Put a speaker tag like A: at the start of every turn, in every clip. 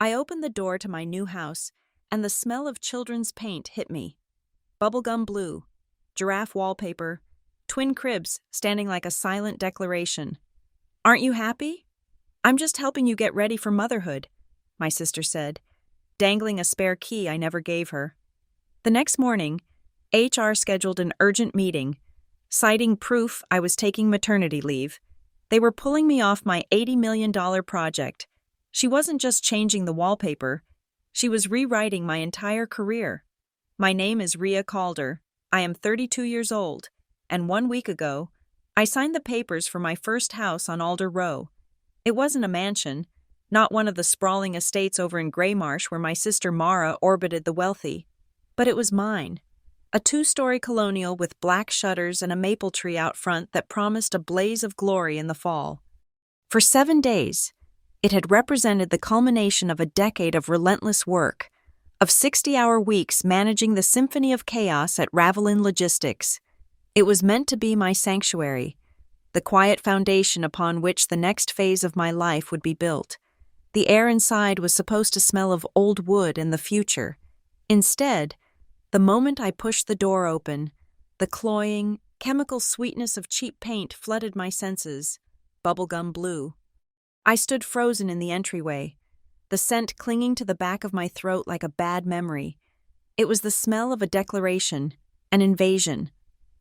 A: I opened the door to my new house, and the smell of children's paint hit me. Bubblegum blue, giraffe wallpaper, twin cribs standing like a silent declaration. "Aren't you happy?" "I'm just helping you get ready for motherhood," my sister said, dangling a spare key I never gave her. The next morning, HR scheduled an urgent meeting, citing proof I was taking maternity leave. They were pulling me off my $80 million project. She wasn't just changing the wallpaper, she was rewriting my entire career. My name is Rhea Calder. I am 32 years old, and 1 week ago, I signed the papers for my first house on Alder Row. It wasn't a mansion, not one of the sprawling estates over in Graymarsh where my sister Mara orbited the wealthy, but it was mine. A 2-story colonial with black shutters and a maple tree out front that promised a blaze of glory in the fall. For 7 days, it had represented the culmination of a decade of relentless work, of 60-hour weeks managing the symphony of chaos at Ravelin Logistics. It was meant to be my sanctuary, the quiet foundation upon which the next phase of my life would be built. The air inside was supposed to smell of old wood and the future. Instead, the moment I pushed the door open, the cloying, chemical sweetness of cheap paint flooded my senses. Bubblegum blue. I stood frozen in the entryway, the scent clinging to the back of my throat like a bad memory. It was the smell of a declaration, an invasion.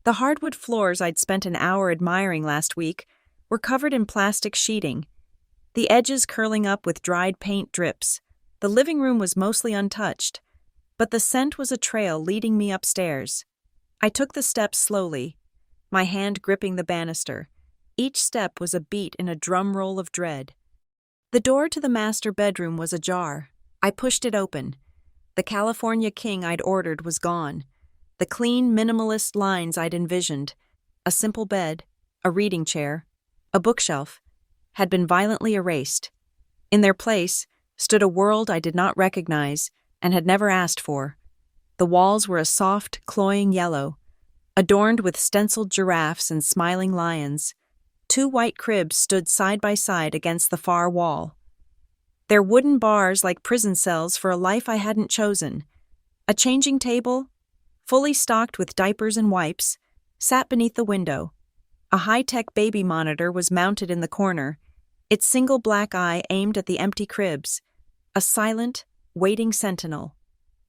A: The hardwood floors I'd spent an hour admiring last week were covered in plastic sheeting, the edges curling up with dried paint drips. The living room was mostly untouched, but the scent was a trail leading me upstairs. I took the steps slowly, my hand gripping the banister. Each step was a beat in a drum roll of dread. The door to the master bedroom was ajar. I pushed it open. The California king I'd ordered was gone. The clean, minimalist lines I'd envisioned, a simple bed, a reading chair, a bookshelf, had been violently erased. In their place stood a world I did not recognize and had never asked for. The walls were a soft, cloying yellow, adorned with stenciled giraffes and smiling lions. 2 white cribs stood side by side against the far wall. Their wooden bars like prison cells for a life I hadn't chosen. A changing table, fully stocked with diapers and wipes, sat beneath the window. A high-tech baby monitor was mounted in the corner, its single black eye aimed at the empty cribs, a silent, waiting sentinel.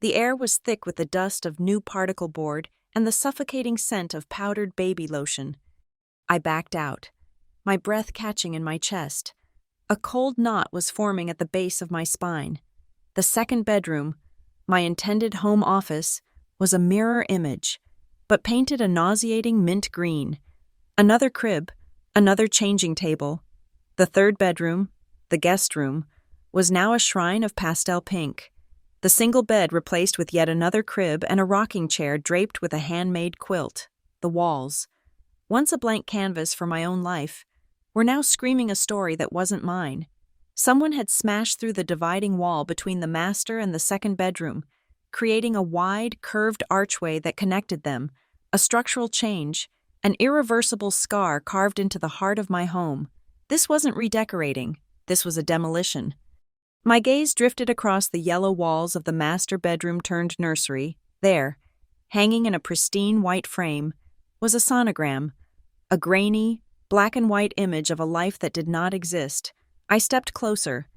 A: The air was thick with the dust of new particle board and the suffocating scent of powdered baby lotion. I backed out, my breath catching in my chest. A cold knot was forming at the base of my spine. The second bedroom, my intended home office, was a mirror image, but painted a nauseating mint green. Another crib, another changing table. The third bedroom, the guest room, was now a shrine of pastel pink. The single bed replaced with yet another crib and a rocking chair draped with a handmade quilt. The walls, once a blank canvas for my own life, were now screaming a story that wasn't mine. Someone had smashed through the dividing wall between the master and the second bedroom, creating a wide, curved archway that connected them, a structural change, an irreversible scar carved into the heart of my home. This wasn't redecorating, this was a demolition. My gaze drifted across the yellow walls of the master bedroom turned nursery. There, hanging in a pristine white frame, was a sonogram, a grainy, black and white image of a life that did not exist. I stepped closer,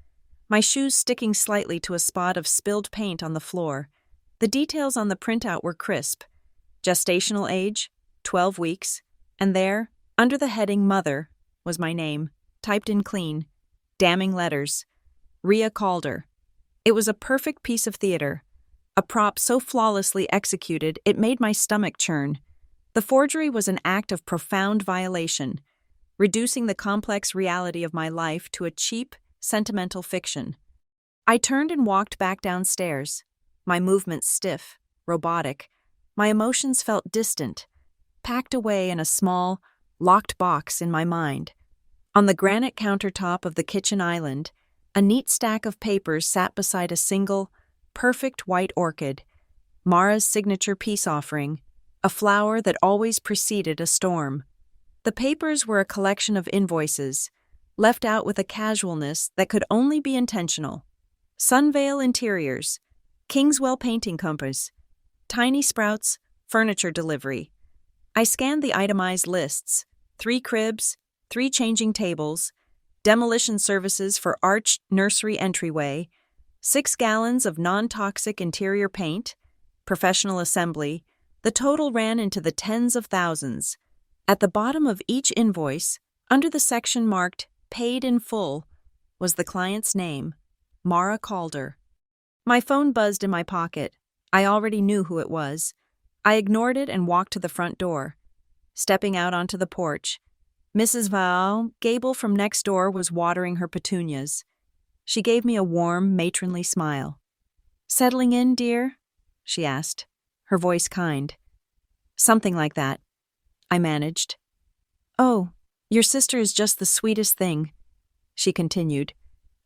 A: my shoes sticking slightly to a spot of spilled paint on the floor. The details on the printout were crisp. Gestational age, 12 weeks, and there, under the heading Mother, was my name, typed in clean, damning letters. Rhea Calder. It was a perfect piece of theater, a prop so flawlessly executed it made my stomach churn. The forgery was an act of profound violation, reducing the complex reality of my life to a cheap, sentimental fiction. I turned and walked back downstairs, my movements stiff, robotic. My emotions felt distant, packed away in a small, locked box in my mind. On the granite countertop of the kitchen island, a neat stack of papers sat beside a single, perfect white orchid, Mara's signature peace offering, a flower that always preceded a storm. The papers were a collection of invoices, left out with a casualness that could only be intentional. Sunvale Interiors, Kingswell Painting Companies, Tiny Sprouts, Furniture Delivery. I scanned the itemized lists: 3 cribs, 3 changing tables, demolition services for arched nursery entryway, 6 gallons of non-toxic interior paint, professional assembly. The total ran into the tens of thousands. At the bottom of each invoice, under the section marked Paid in Full, was the client's name, Mara Calder. My phone buzzed in my pocket. I already knew who it was. I ignored it and walked to the front door. Stepping out onto the porch, Mrs. Val Gable from next door was watering her petunias. She gave me a warm, matronly smile. "Settling in, dear?" she asked, her voice kind. "Something like that," I managed. "Oh, your sister is just the sweetest thing," she continued,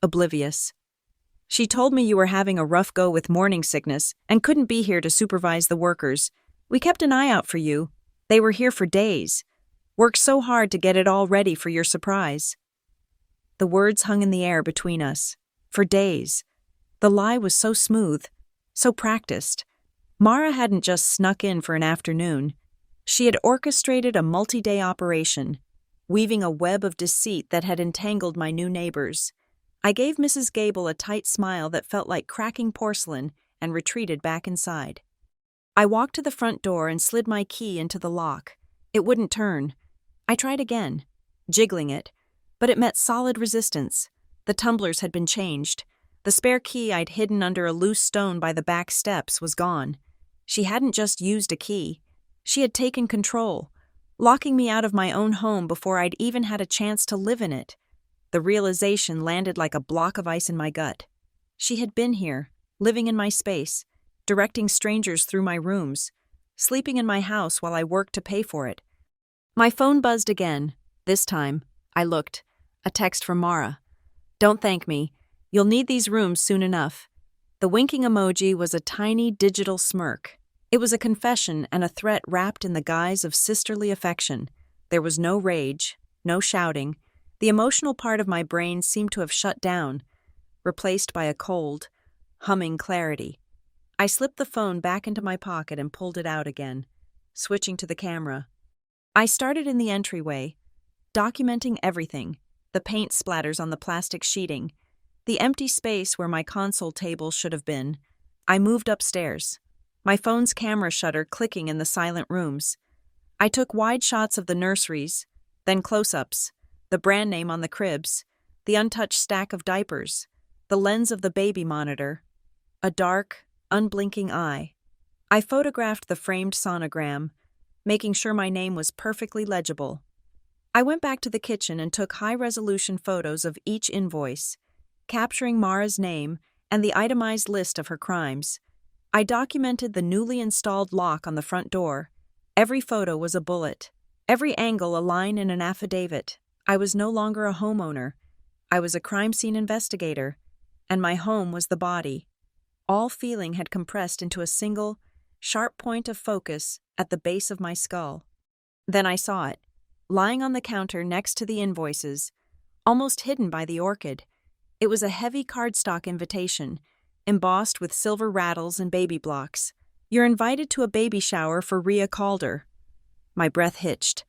A: oblivious. "She told me you were having a rough go with morning sickness and couldn't be here to supervise the workers. We kept an eye out for you. They were here for days. Worked so hard to get it all ready for your surprise." The words hung in the air between us. For days. The lie was so smooth, so practiced. Mara hadn't just snuck in for an afternoon. She had orchestrated a multi-day operation, weaving a web of deceit that had entangled my new neighbors. I gave Mrs. Gable a tight smile that felt like cracking porcelain and retreated back inside. I walked to the front door and slid my key into the lock. It wouldn't turn. I tried again, jiggling it, but it met solid resistance. The tumblers had been changed. The spare key I'd hidden under a loose stone by the back steps was gone. She hadn't just used a key. She had taken control, locking me out of my own home before I'd even had a chance to live in it. The realization landed like a block of ice in my gut. She had been here, living in my space, directing strangers through my rooms, sleeping in my house while I worked to pay for it. My phone buzzed again. This time, I looked. A text from Mara. "Don't thank me. You'll need these rooms soon enough." The winking emoji was a tiny digital smirk. It was a confession and a threat wrapped in the guise of sisterly affection. There was no rage, no shouting. The emotional part of my brain seemed to have shut down, replaced by a cold, humming clarity. I slipped the phone back into my pocket and pulled it out again, switching to the camera. I started in the entryway, documenting everything: the paint splatters on the plastic sheeting, the empty space where my console table should have been. I moved upstairs, my phone's camera shutter clicking in the silent rooms. I took wide shots of the nurseries, then close-ups, the brand name on the cribs, the untouched stack of diapers, the lens of the baby monitor, a dark, unblinking eye. I photographed the framed sonogram, making sure my name was perfectly legible. I went back to the kitchen and took high-resolution photos of each invoice, capturing Mara's name and the itemized list of her crimes. I documented the newly installed lock on the front door. Every photo was a bullet, every angle a line in an affidavit. I was no longer a homeowner. I was a crime scene investigator, and my home was the body. All feeling had compressed into a single, sharp point of focus at the base of my skull. Then I saw it, lying on the counter next to the invoices, almost hidden by the orchid. It was a heavy cardstock invitation, embossed with silver rattles and baby blocks. "You're invited to a baby shower for Rhea Calder." My breath hitched.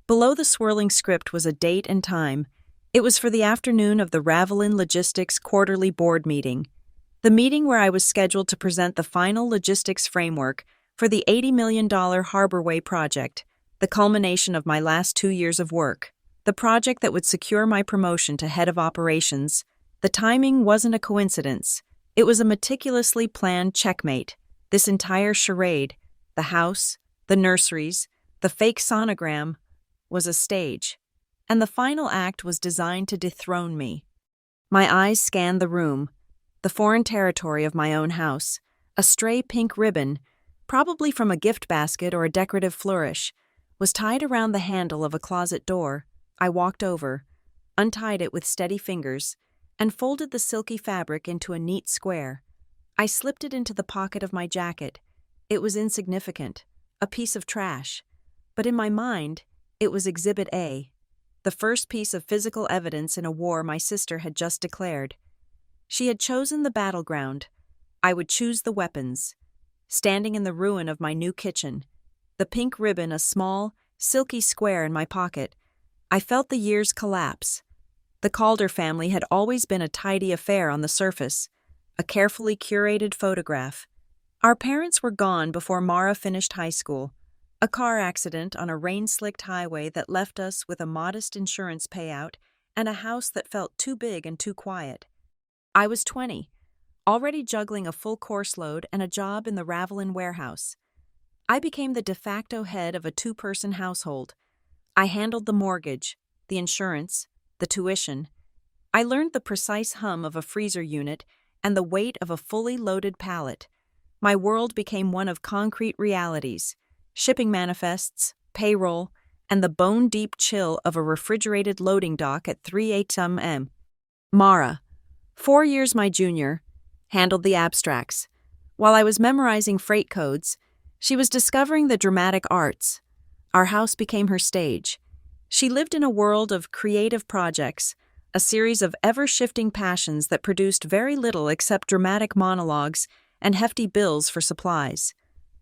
A: Below the swirling script was a date and time. It was for the afternoon of the Ravelin Logistics quarterly board meeting. The meeting where I was scheduled to present the final logistics framework for the $80 million Harborway project, the culmination of my last 2 years of work, the project that would secure my promotion to head of operations. The timing wasn't a coincidence. It was a meticulously planned checkmate. This entire charade, the house, the nurseries, the fake sonogram, was a stage, and the final act was designed to dethrone me. My eyes scanned the room, the foreign territory of my own house. A stray pink ribbon, probably from a gift basket or a decorative flourish, was tied around the handle of a closet door. I walked over, untied it with steady fingers, and folded the silky fabric into a neat square. I slipped it into the pocket of my jacket. It was insignificant, a piece of trash. But in my mind, it was Exhibit A, the first piece of physical evidence in a war my sister had just declared. She had chosen the battleground. I would choose the weapons. Standing in the ruin of my new kitchen, the pink ribbon a small, silky square in my pocket, I felt the years collapse. The Calder family had always been a tidy affair on the surface, a carefully curated photograph. Our parents were gone before Mara finished high school, a car accident on a rain-slicked highway that left us with a modest insurance payout and a house that felt too big and too quiet. I was 20, already juggling a full course load and a job in the Ravelin warehouse. I became the de facto head of a two-person household. I handled the mortgage, the insurance, the tuition. I learned the precise hum of a freezer unit and the weight of a fully loaded pallet. My world became one of concrete realities, shipping manifests, payroll, and the bone-deep chill of a refrigerated loading dock at 3 a.m. Mara, 4 years my junior, handled the abstracts. While I was memorizing freight codes, she was discovering the dramatic arts. Our house became her stage. She lived in a world of creative projects, a series of ever-shifting passions that produced very little except dramatic monologues and hefty bills for supplies.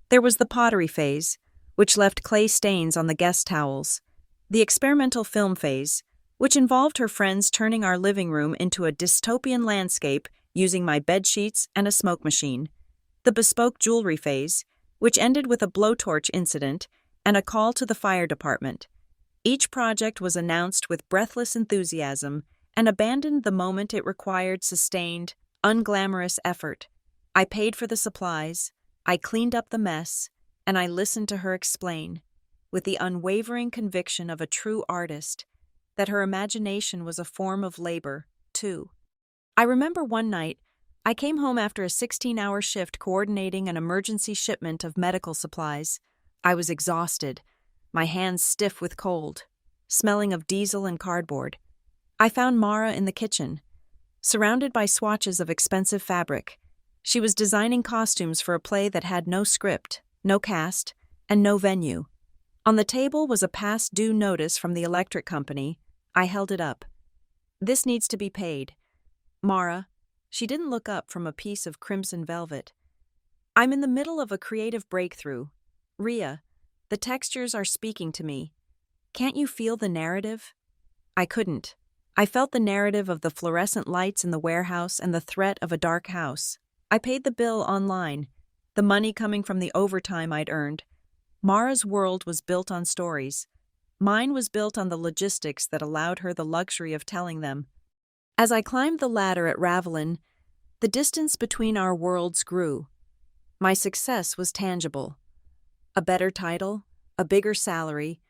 A: There was the pottery phase, which left clay stains on the guest towels. The experimental film phase, which involved her friends turning our living room into a dystopian landscape using my bedsheets and a smoke machine. The bespoke jewelry phase, which ended with a blowtorch incident and a call to the fire department. Each project was announced with breathless enthusiasm and abandoned the moment it required sustained, unglamorous effort. I paid for the supplies, I cleaned up the mess, and I listened to her explain, with the unwavering conviction of a true artist, that her imagination was a form of labor, too. I remember one night, I came home after a 16-hour shift coordinating an emergency shipment of medical supplies. I was exhausted, my hands stiff with cold, smelling of diesel and cardboard. I found Mara in the kitchen, surrounded by swatches of expensive fabric. She was designing costumes for a play that had no script, no cast, and no venue. On the table was a past due notice from the electric company. I held it up. "This needs to be paid." Mara, she didn't look up from a piece of crimson velvet. "I'm in the middle of a creative breakthrough. Ria, the textures are speaking to me. Can't you feel the narrative?" I couldn't. I felt the narrative of the fluorescent lights in the warehouse and the threat of a dark house. I paid the bill online, the money coming from the overtime I'd earned. Mara's world was built on stories. Mine was built on the logistics that allowed her the luxury of telling them. As I climbed the ladder at Ravelin, the distance between our worlds grew. My success was tangible. A better title, a bigger salary,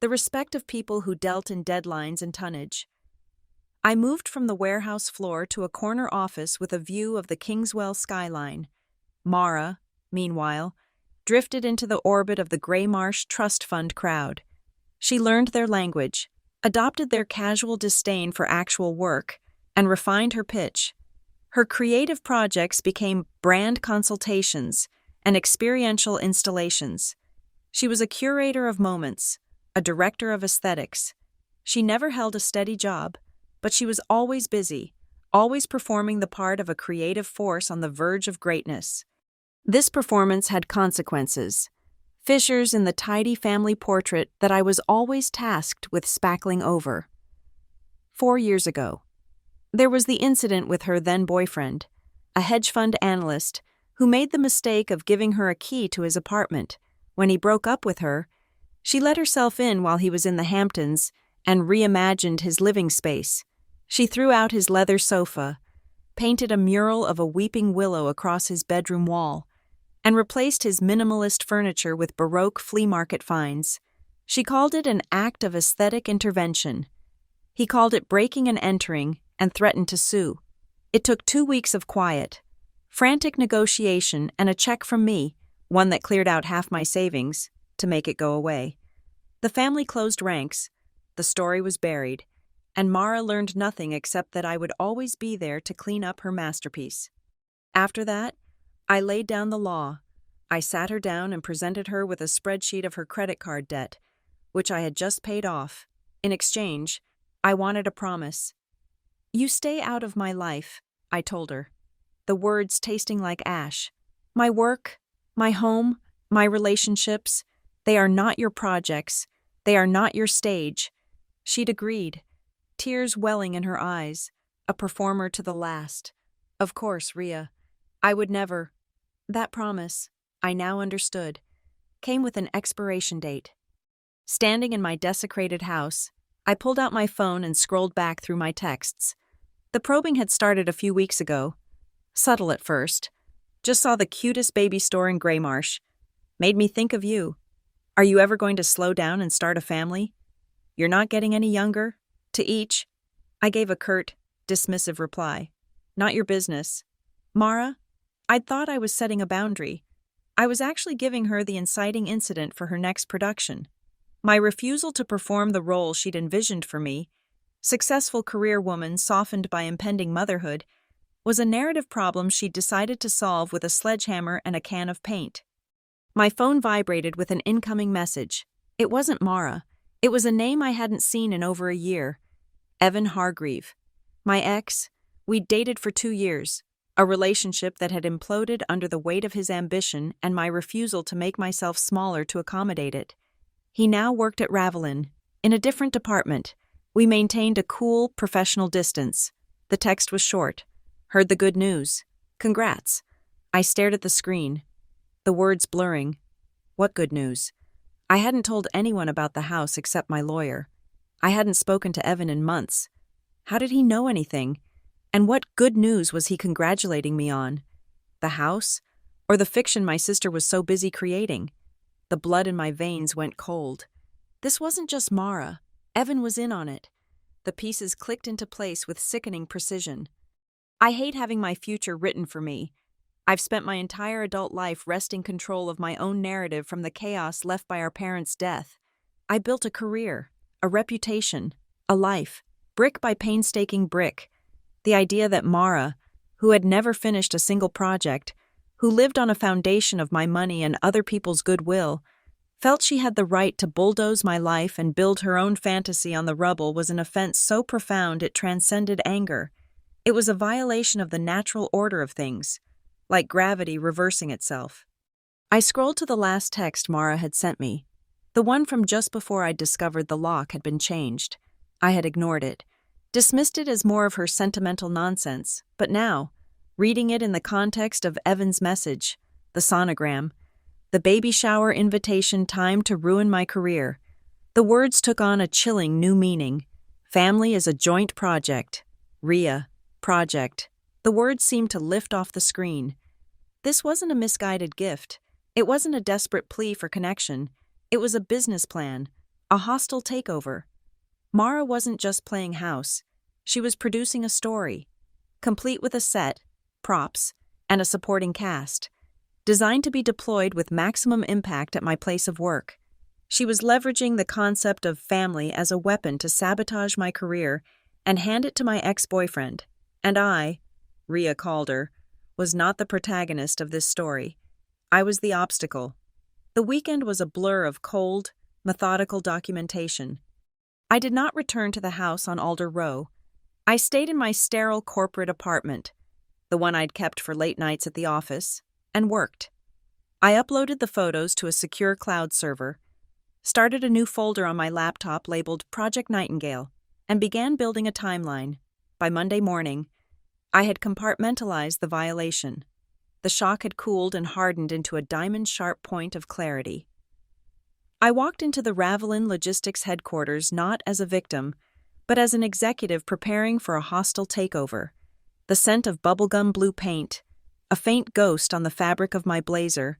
A: the respect of people who dealt in deadlines and tonnage. I moved from the warehouse floor to a corner office with a view of the Kingswell skyline. Mara, meanwhile, drifted into the orbit of the Greymarsh Trust Fund crowd. She learned their language, adopted their casual disdain for actual work, and refined her pitch. Her creative projects became brand consultations and experiential installations. She was a curator of moments, a director of aesthetics. She never held a steady job, but she was always busy, always performing the part of a creative force on the verge of greatness. This performance had consequences, fissures in the tidy family portrait that I was always tasked with spackling over. 4 years ago, there was the incident with her then-boyfriend, a hedge fund analyst who made the mistake of giving her a key to his apartment. When he broke up with her, she let herself in while he was in the Hamptons and reimagined his living space. She threw out his leather sofa, painted a mural of a weeping willow across his bedroom wall, and replaced his minimalist furniture with Baroque flea market finds. She called it an act of aesthetic intervention. He called it breaking and entering and threatened to sue. It took 2 weeks of quiet, frantic negotiation, and a check from me, one that cleared out half my savings, to make it go away. The family closed ranks, the story was buried, and Mara learned nothing except that I would always be there to clean up her masterpiece. After that, I laid down the law. I sat her down and presented her with a spreadsheet of her credit card debt, which I had just paid off. In exchange, I wanted a promise. "You stay out of my life. I told her, the words tasting like ash. My work, my home, my relationships, they are not your projects. They are not your stage. She'd agreed, tears welling in her eyes, a performer to the last. Of course, Ria. I would never. That promise, I now understood, came with an expiration date. Standing in my desecrated house, I pulled out my phone and scrolled back through my texts. The probing had started a few weeks ago. Subtle at first. Just saw the cutest baby store in Graymarsh. Made me think of you. Are you ever going to slow down and start a family? You're not getting any younger? To each? I gave a curt, dismissive reply. Not your business. Mara? I'd thought I was setting a boundary. I was actually giving her the inciting incident for her next production. My refusal to perform the role she'd envisioned for me, successful career woman softened by impending motherhood, was a narrative problem she'd decided to solve with a sledgehammer and a can of paint. My phone vibrated with an incoming message. It wasn't Mara. It was a name I hadn't seen in over a year. Evan Hargreave. My ex. We'd dated for 2 years, a relationship that had imploded under the weight of his ambition and my refusal to make myself smaller to accommodate it. He now worked at Ravelin, in a different department. We maintained a cool, professional distance. The text was short. Heard the good news. Congrats. I stared at the screen, the words blurring. What good news? I hadn't told anyone about the house except my lawyer. I hadn't spoken to Evan in months. How did he know anything? And what good news was he congratulating me on? The house? Or the fiction my sister was so busy creating? The blood in my veins went cold. This wasn't just Mara. Evan was in on it. The pieces clicked into place with sickening precision. I hate having my future written for me. I've spent my entire adult life wresting control of my own narrative from the chaos left by our parents' death. I built a career, a reputation, a life, brick by painstaking brick. The idea that Mara, who had never finished a single project, who lived on a foundation of my money and other people's goodwill, felt she had the right to bulldoze my life and build her own fantasy on the rubble was an offense so profound it transcended anger. It was a violation of the natural order of things, like gravity reversing itself. I scrolled to the last text Mara had sent me, the one from just before I'd discovered the lock had been changed. I had ignored it, dismissed it as more of her sentimental nonsense, but now, reading it in the context of Evan's message, the sonogram, the baby shower invitation timed to ruin my career, the words took on a chilling new meaning. Family is a joint project. Ria. Project. The words seemed to lift off the screen. This wasn't a misguided gift. It wasn't a desperate plea for connection. It was a business plan, a hostile takeover. Mara wasn't just playing house. She was producing a story, complete with a set, props, and a supporting cast, designed to be deployed with maximum impact at my place of work. She was leveraging the concept of family as a weapon to sabotage my career and hand it to my ex-boyfriend. And I, Ria Calder, was not the protagonist of this story. I was the obstacle. The weekend was a blur of cold, methodical documentation. I did not return to the house on Alder Row. I stayed in my sterile corporate apartment, the one I'd kept for late nights at the office, and worked. I uploaded the photos to a secure cloud server, started a new folder on my laptop labeled Project Nightingale, and began building a timeline. By Monday morning, I had compartmentalized the violation. The shock had cooled and hardened into a diamond-sharp point of clarity. I walked into the Ravelin Logistics headquarters not as a victim, but as an executive preparing for a hostile takeover. The scent of bubblegum blue paint, a faint ghost on the fabric of my blazer,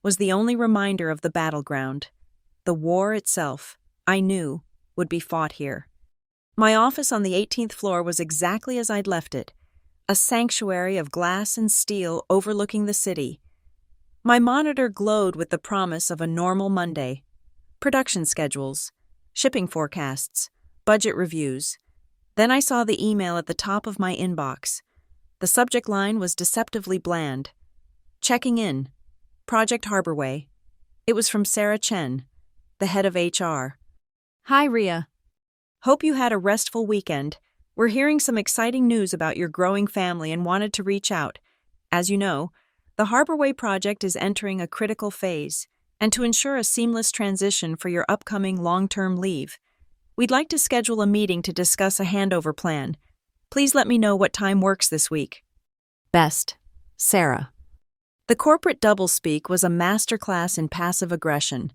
A: was the only reminder of the battleground. The war itself, I knew, would be fought here. My office on the 18th floor was exactly as I'd left it, a sanctuary of glass and steel overlooking the city. My monitor glowed with the promise of a normal Monday. Production schedules, shipping forecasts, budget reviews. Then I saw the email at the top of my inbox. The subject line was deceptively bland. Checking in. Project Harborway. It was from Sarah Chen, the head of HR. Hi, Ria. Hope you had a restful weekend. We're hearing some exciting news about your growing family and wanted to reach out. As you know, the Harborway project is entering a critical phase, and to ensure a seamless transition for your upcoming long-term leave, we'd like to schedule a meeting to discuss a handover plan. Please let me know what time works this week. Best, Sarah. The corporate doublespeak was a masterclass in passive aggression.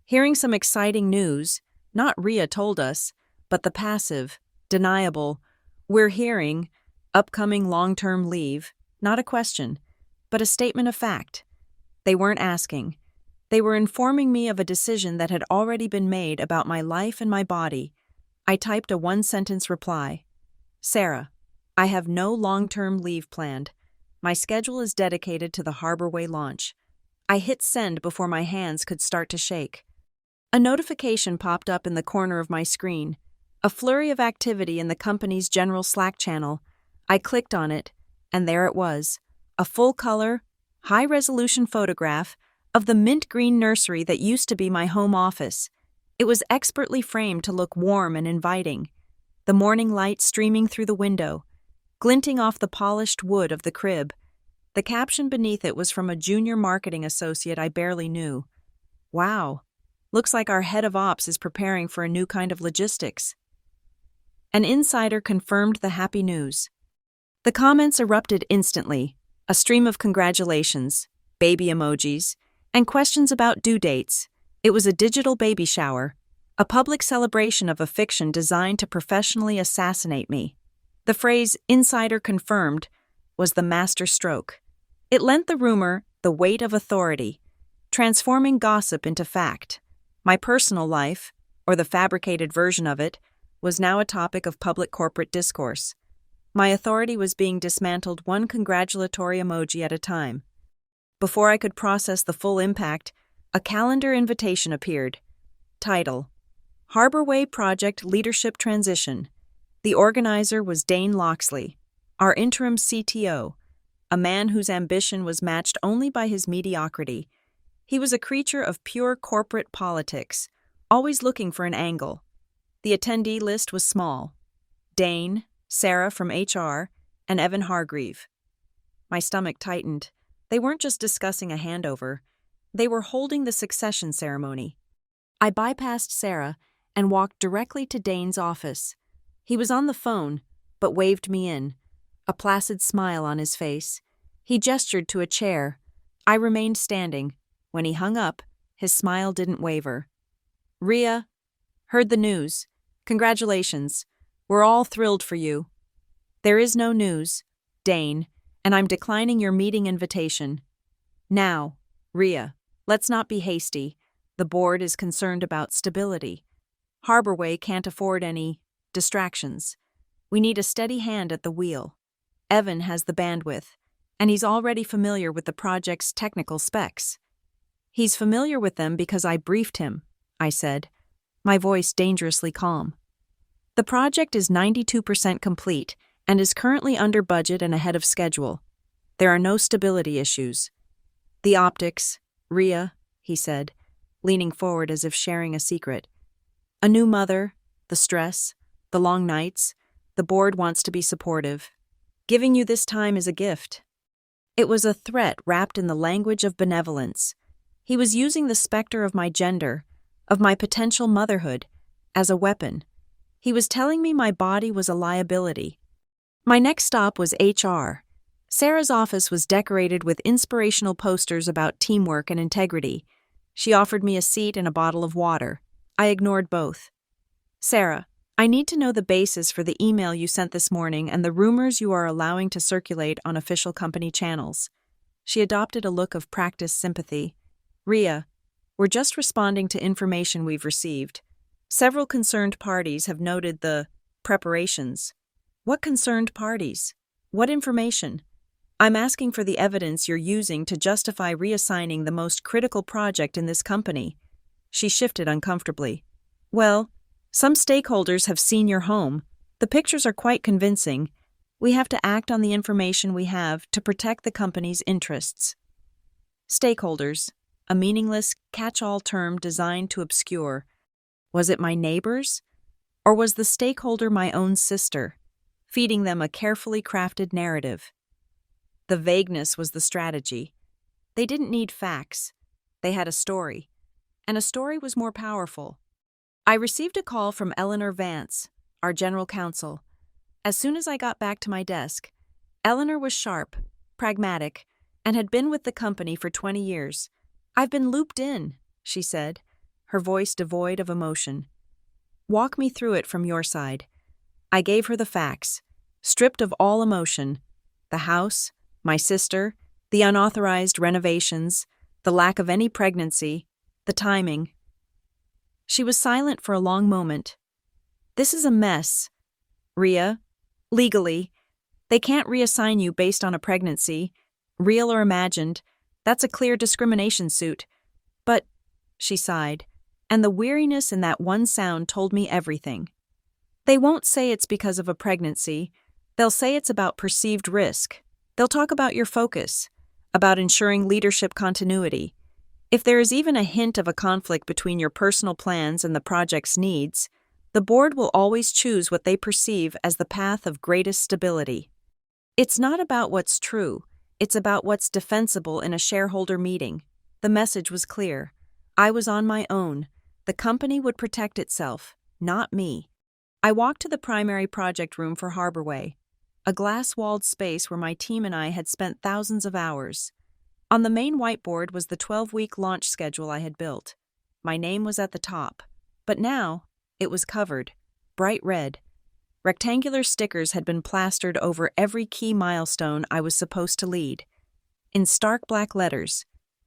A: Hearing some exciting news, not Rhea told us, but the passive, deniable, we're hearing, upcoming long-term leave, not a question, but a statement of fact. They weren't asking. They were informing me of a decision that had already been made about my life and my body. I typed a one-sentence reply. Sarah, I have no long-term leave planned. My schedule is dedicated to the Harborway launch. I hit send before my hands could start to shake. A notification popped up in the corner of my screen, a flurry of activity in the company's general Slack channel. I clicked on it, and there it was, a full-color, high-resolution photograph of the mint green nursery that used to be my home office. It was expertly framed to look warm and inviting, the morning light streaming through the window, glinting off the polished wood of the crib. The caption beneath it was from a junior marketing associate I barely knew. Wow, looks like our head of ops is preparing for a new kind of logistics. An insider confirmed the happy news. The comments erupted instantly, a stream of congratulations, baby emojis, and questions about due dates. It was a digital baby shower, a public celebration of a fiction designed to professionally assassinate me. The phrase, insider confirmed, was the master stroke. It lent the rumor the weight of authority, transforming gossip into fact. My personal life, or the fabricated version of it, was now a topic of public corporate discourse. My authority was being dismantled one congratulatory emoji at a time. Before I could process the full impact, a calendar invitation appeared. Title: Harborway Project Leadership Transition. The organizer was Dane Loxley, our interim CTO, a man whose ambition was matched only by his mediocrity. He was a creature of pure corporate politics, always looking for an angle. The attendee list was small: Dane, Sarah from HR, and Evan Hargreave. My stomach tightened. They weren't just discussing a handover. They were holding the succession ceremony. I bypassed Sarah and walked directly to Dane's office. He was on the phone, but waved me in, a placid smile on his face. He gestured to a chair. I remained standing. When he hung up, his smile didn't waver. Rhea, heard the news. Congratulations. We're all thrilled for you. There is no news, Dane, and I'm declining your meeting invitation. Now, Rhea, let's not be hasty. The board is concerned about stability. Harborway can't afford any distractions. We need a steady hand at the wheel. Evan has the bandwidth, and he's already familiar with the project's technical specs. He's familiar with them because I briefed him, I said, my voice dangerously calm. The project is 92% complete and is currently under budget and ahead of schedule. There are no stability issues. The optics, Rhea, he said, leaning forward as if sharing a secret. A new mother, the stress, the long nights, the board wants to be supportive. Giving you this time is a gift. It was a threat wrapped in the language of benevolence. He was using the specter of my gender, of my potential motherhood, as a weapon. He was telling me my body was a liability. My next stop was HR. Sarah's office was decorated with inspirational posters about teamwork and integrity. She offered me a seat and a bottle of water. I ignored both. Sarah, I need to know the basis for the email you sent this morning and the rumors you are allowing to circulate on official company channels. She adopted a look of practiced sympathy. Rhea, we're just responding to information we've received. Several concerned parties have noted the preparations. What concerned parties? What information? I'm asking for the evidence you're using to justify reassigning the most critical project in this company. She shifted uncomfortably. Well, some stakeholders have seen your home. The pictures are quite convincing. We have to act on the information we have to protect the company's interests. Stakeholders, a meaningless catch-all term designed to obscure. Was it my neighbors? Or was the stakeholder my own sister? feeding them a carefully crafted narrative. The vagueness was the strategy. They didn't need facts. They had a story. And a story was more powerful. I received a call from Eleanor Vance, our general counsel. As soon as I got back to my desk, Eleanor was sharp, pragmatic, and had been with the company for 20 years. "I've been looped in," she said, her voice devoid of emotion. "Walk me through it from your side." I gave her the facts, stripped of all emotion. The house, my sister, the unauthorized renovations, the lack of any pregnancy, the timing. She was silent for a long moment. "This is a mess. Rhea, legally, they can't reassign you based on a pregnancy, real or imagined. That's a clear discrimination suit. But," she sighed, and the weariness in that one sound told me everything. "They won't say it's because of a pregnancy. They'll say it's about perceived risk. They'll talk about your focus, about ensuring leadership continuity. If there is even a hint of a conflict between your personal plans and the project's needs, the board will always choose what they perceive as the path of greatest stability. It's not about what's true, it's about what's defensible in a shareholder meeting." The message was clear. I was on my own. The company would protect itself, not me. I walked to the primary project room for Harborway, a glass-walled space where my team and I had spent thousands of hours. On the main whiteboard was the 12-week launch schedule I had built. My name was at the top, but now it was covered, bright red. Rectangular stickers had been plastered over every key milestone I was supposed to lead. In stark black letters,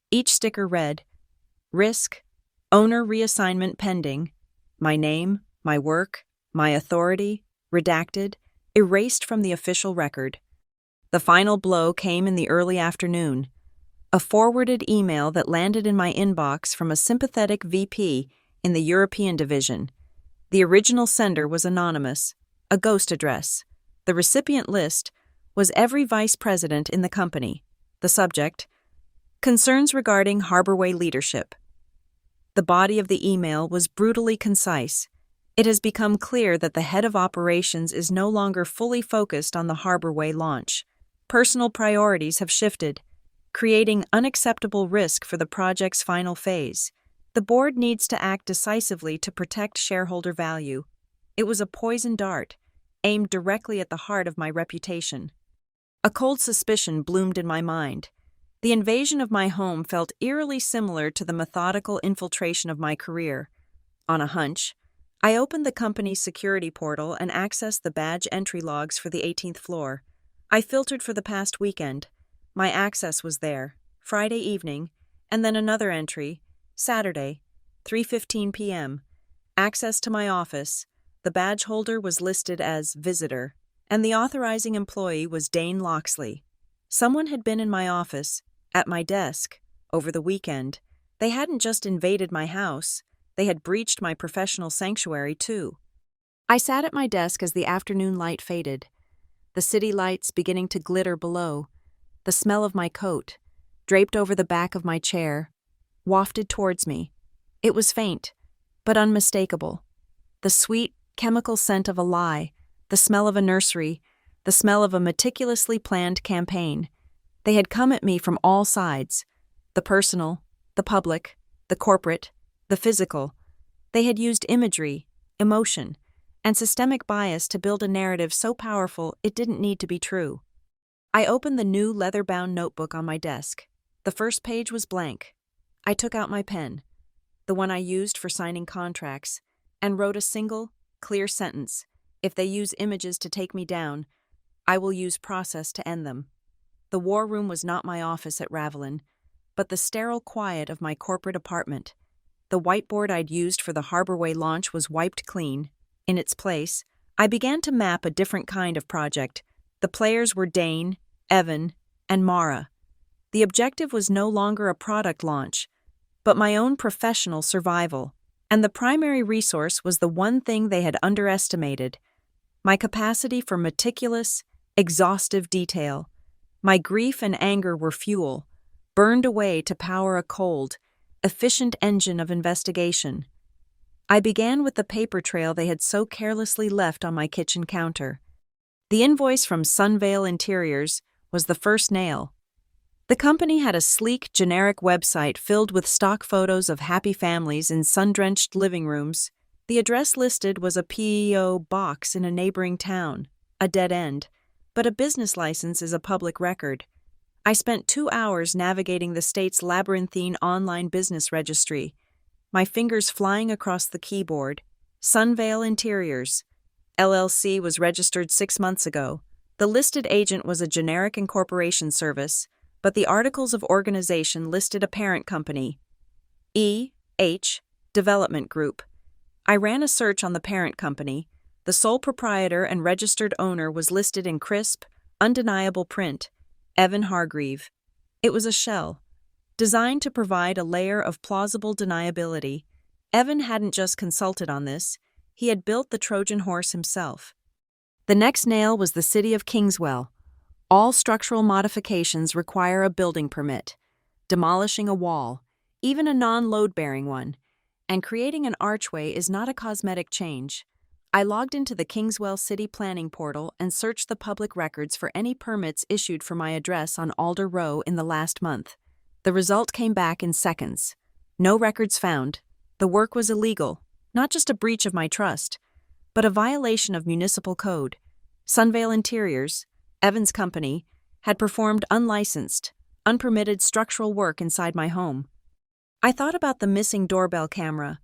A: each sticker read, "Risk, owner reassignment pending, my name, my work, my authority, redacted, erased from the official record." The final blow came in the early afternoon. A forwarded email that landed in my inbox from a sympathetic VP in the European division. The original sender was anonymous, a ghost address. The recipient list was every vice president in the company. The subject, "Concerns regarding Harborway leadership." The body of the email was brutally concise. "It has become clear that the head of operations is no longer fully focused on the Harborway launch. Personal priorities have shifted, creating unacceptable risk for the project's final phase. The board needs to act decisively to protect shareholder value." It was a poison dart, aimed directly at the heart of my reputation. A cold suspicion bloomed in my mind. The invasion of my home felt eerily similar to the methodical infiltration of my career. On a hunch, I opened the company's security portal and accessed the badge entry logs for the 18th floor. I filtered for the past weekend. My access was there, Friday evening, and then another entry, Saturday, 3:15 p.m. Access to my office. The badge holder was listed as visitor, and the authorizing employee was Dane Loxley. Someone had been in my office, at my desk, over the weekend. They hadn't just invaded my house, they had breached my professional sanctuary too. I sat at my desk as the afternoon light faded, the city lights beginning to glitter below. The smell of my coat, draped over the back of my chair, wafted towards me. It was faint, but unmistakable. The sweet, chemical scent of a lie, the smell of a nursery, the smell of a meticulously planned campaign. They had come at me from all sides, the personal, the public, the corporate, the physical. They had used imagery, emotion, and systemic bias to build a narrative so powerful it didn't need to be true. I opened the new leather-bound notebook on my desk. The first page was blank. I took out my pen, the one I used for signing contracts, and wrote a single, clear sentence. If they use images to take me down, I will use process to end them. The war room was not my office at Ravelin, but the sterile quiet of my corporate apartment. The whiteboard I'd used for the Harborway launch was wiped clean. In its place, I began to map a different kind of project. The players were Dane, Evan, and Mara. The objective was no longer a product launch, but my own professional survival. And the primary resource was the one thing they had underestimated: my capacity for meticulous, exhaustive detail. My grief and anger were fuel, burned away to power a cold, efficient engine of investigation. I began with the paper trail they had so carelessly left on my kitchen counter. The invoice from Sunvale Interiors was the first nail. The company had a sleek, generic website filled with stock photos of happy families in sun-drenched living rooms. The address listed was a PEO box in a neighboring town, a dead end, but a business license is a public record. I spent 2 hours navigating the state's labyrinthine online business registry, my fingers flying across the keyboard. Sunvale Interiors, LLC was registered 6 months ago. The listed agent was a generic incorporation service, but the articles of organization listed a parent company, E.H. Development Group. I ran a search on the parent company. The sole proprietor and registered owner was listed in crisp, undeniable print, Evan Hargreave. It was a shell, designed to provide a layer of plausible deniability. Evan hadn't just consulted on this, he had built the Trojan horse himself. The next nail was the city of Kingswell. All structural modifications require a building permit. Demolishing a wall, even a non-load-bearing one, and creating an archway is not a cosmetic change. I logged into the Kingswell City Planning portal and searched the public records for any permits issued for my address on Alder Row in the last month. The result came back in seconds. No records found. The work was illegal, not just a breach of my trust, but a violation of municipal code. Sunvale Interiors, Evan's company, had performed unlicensed, unpermitted structural work inside my home. I thought about the missing doorbell camera.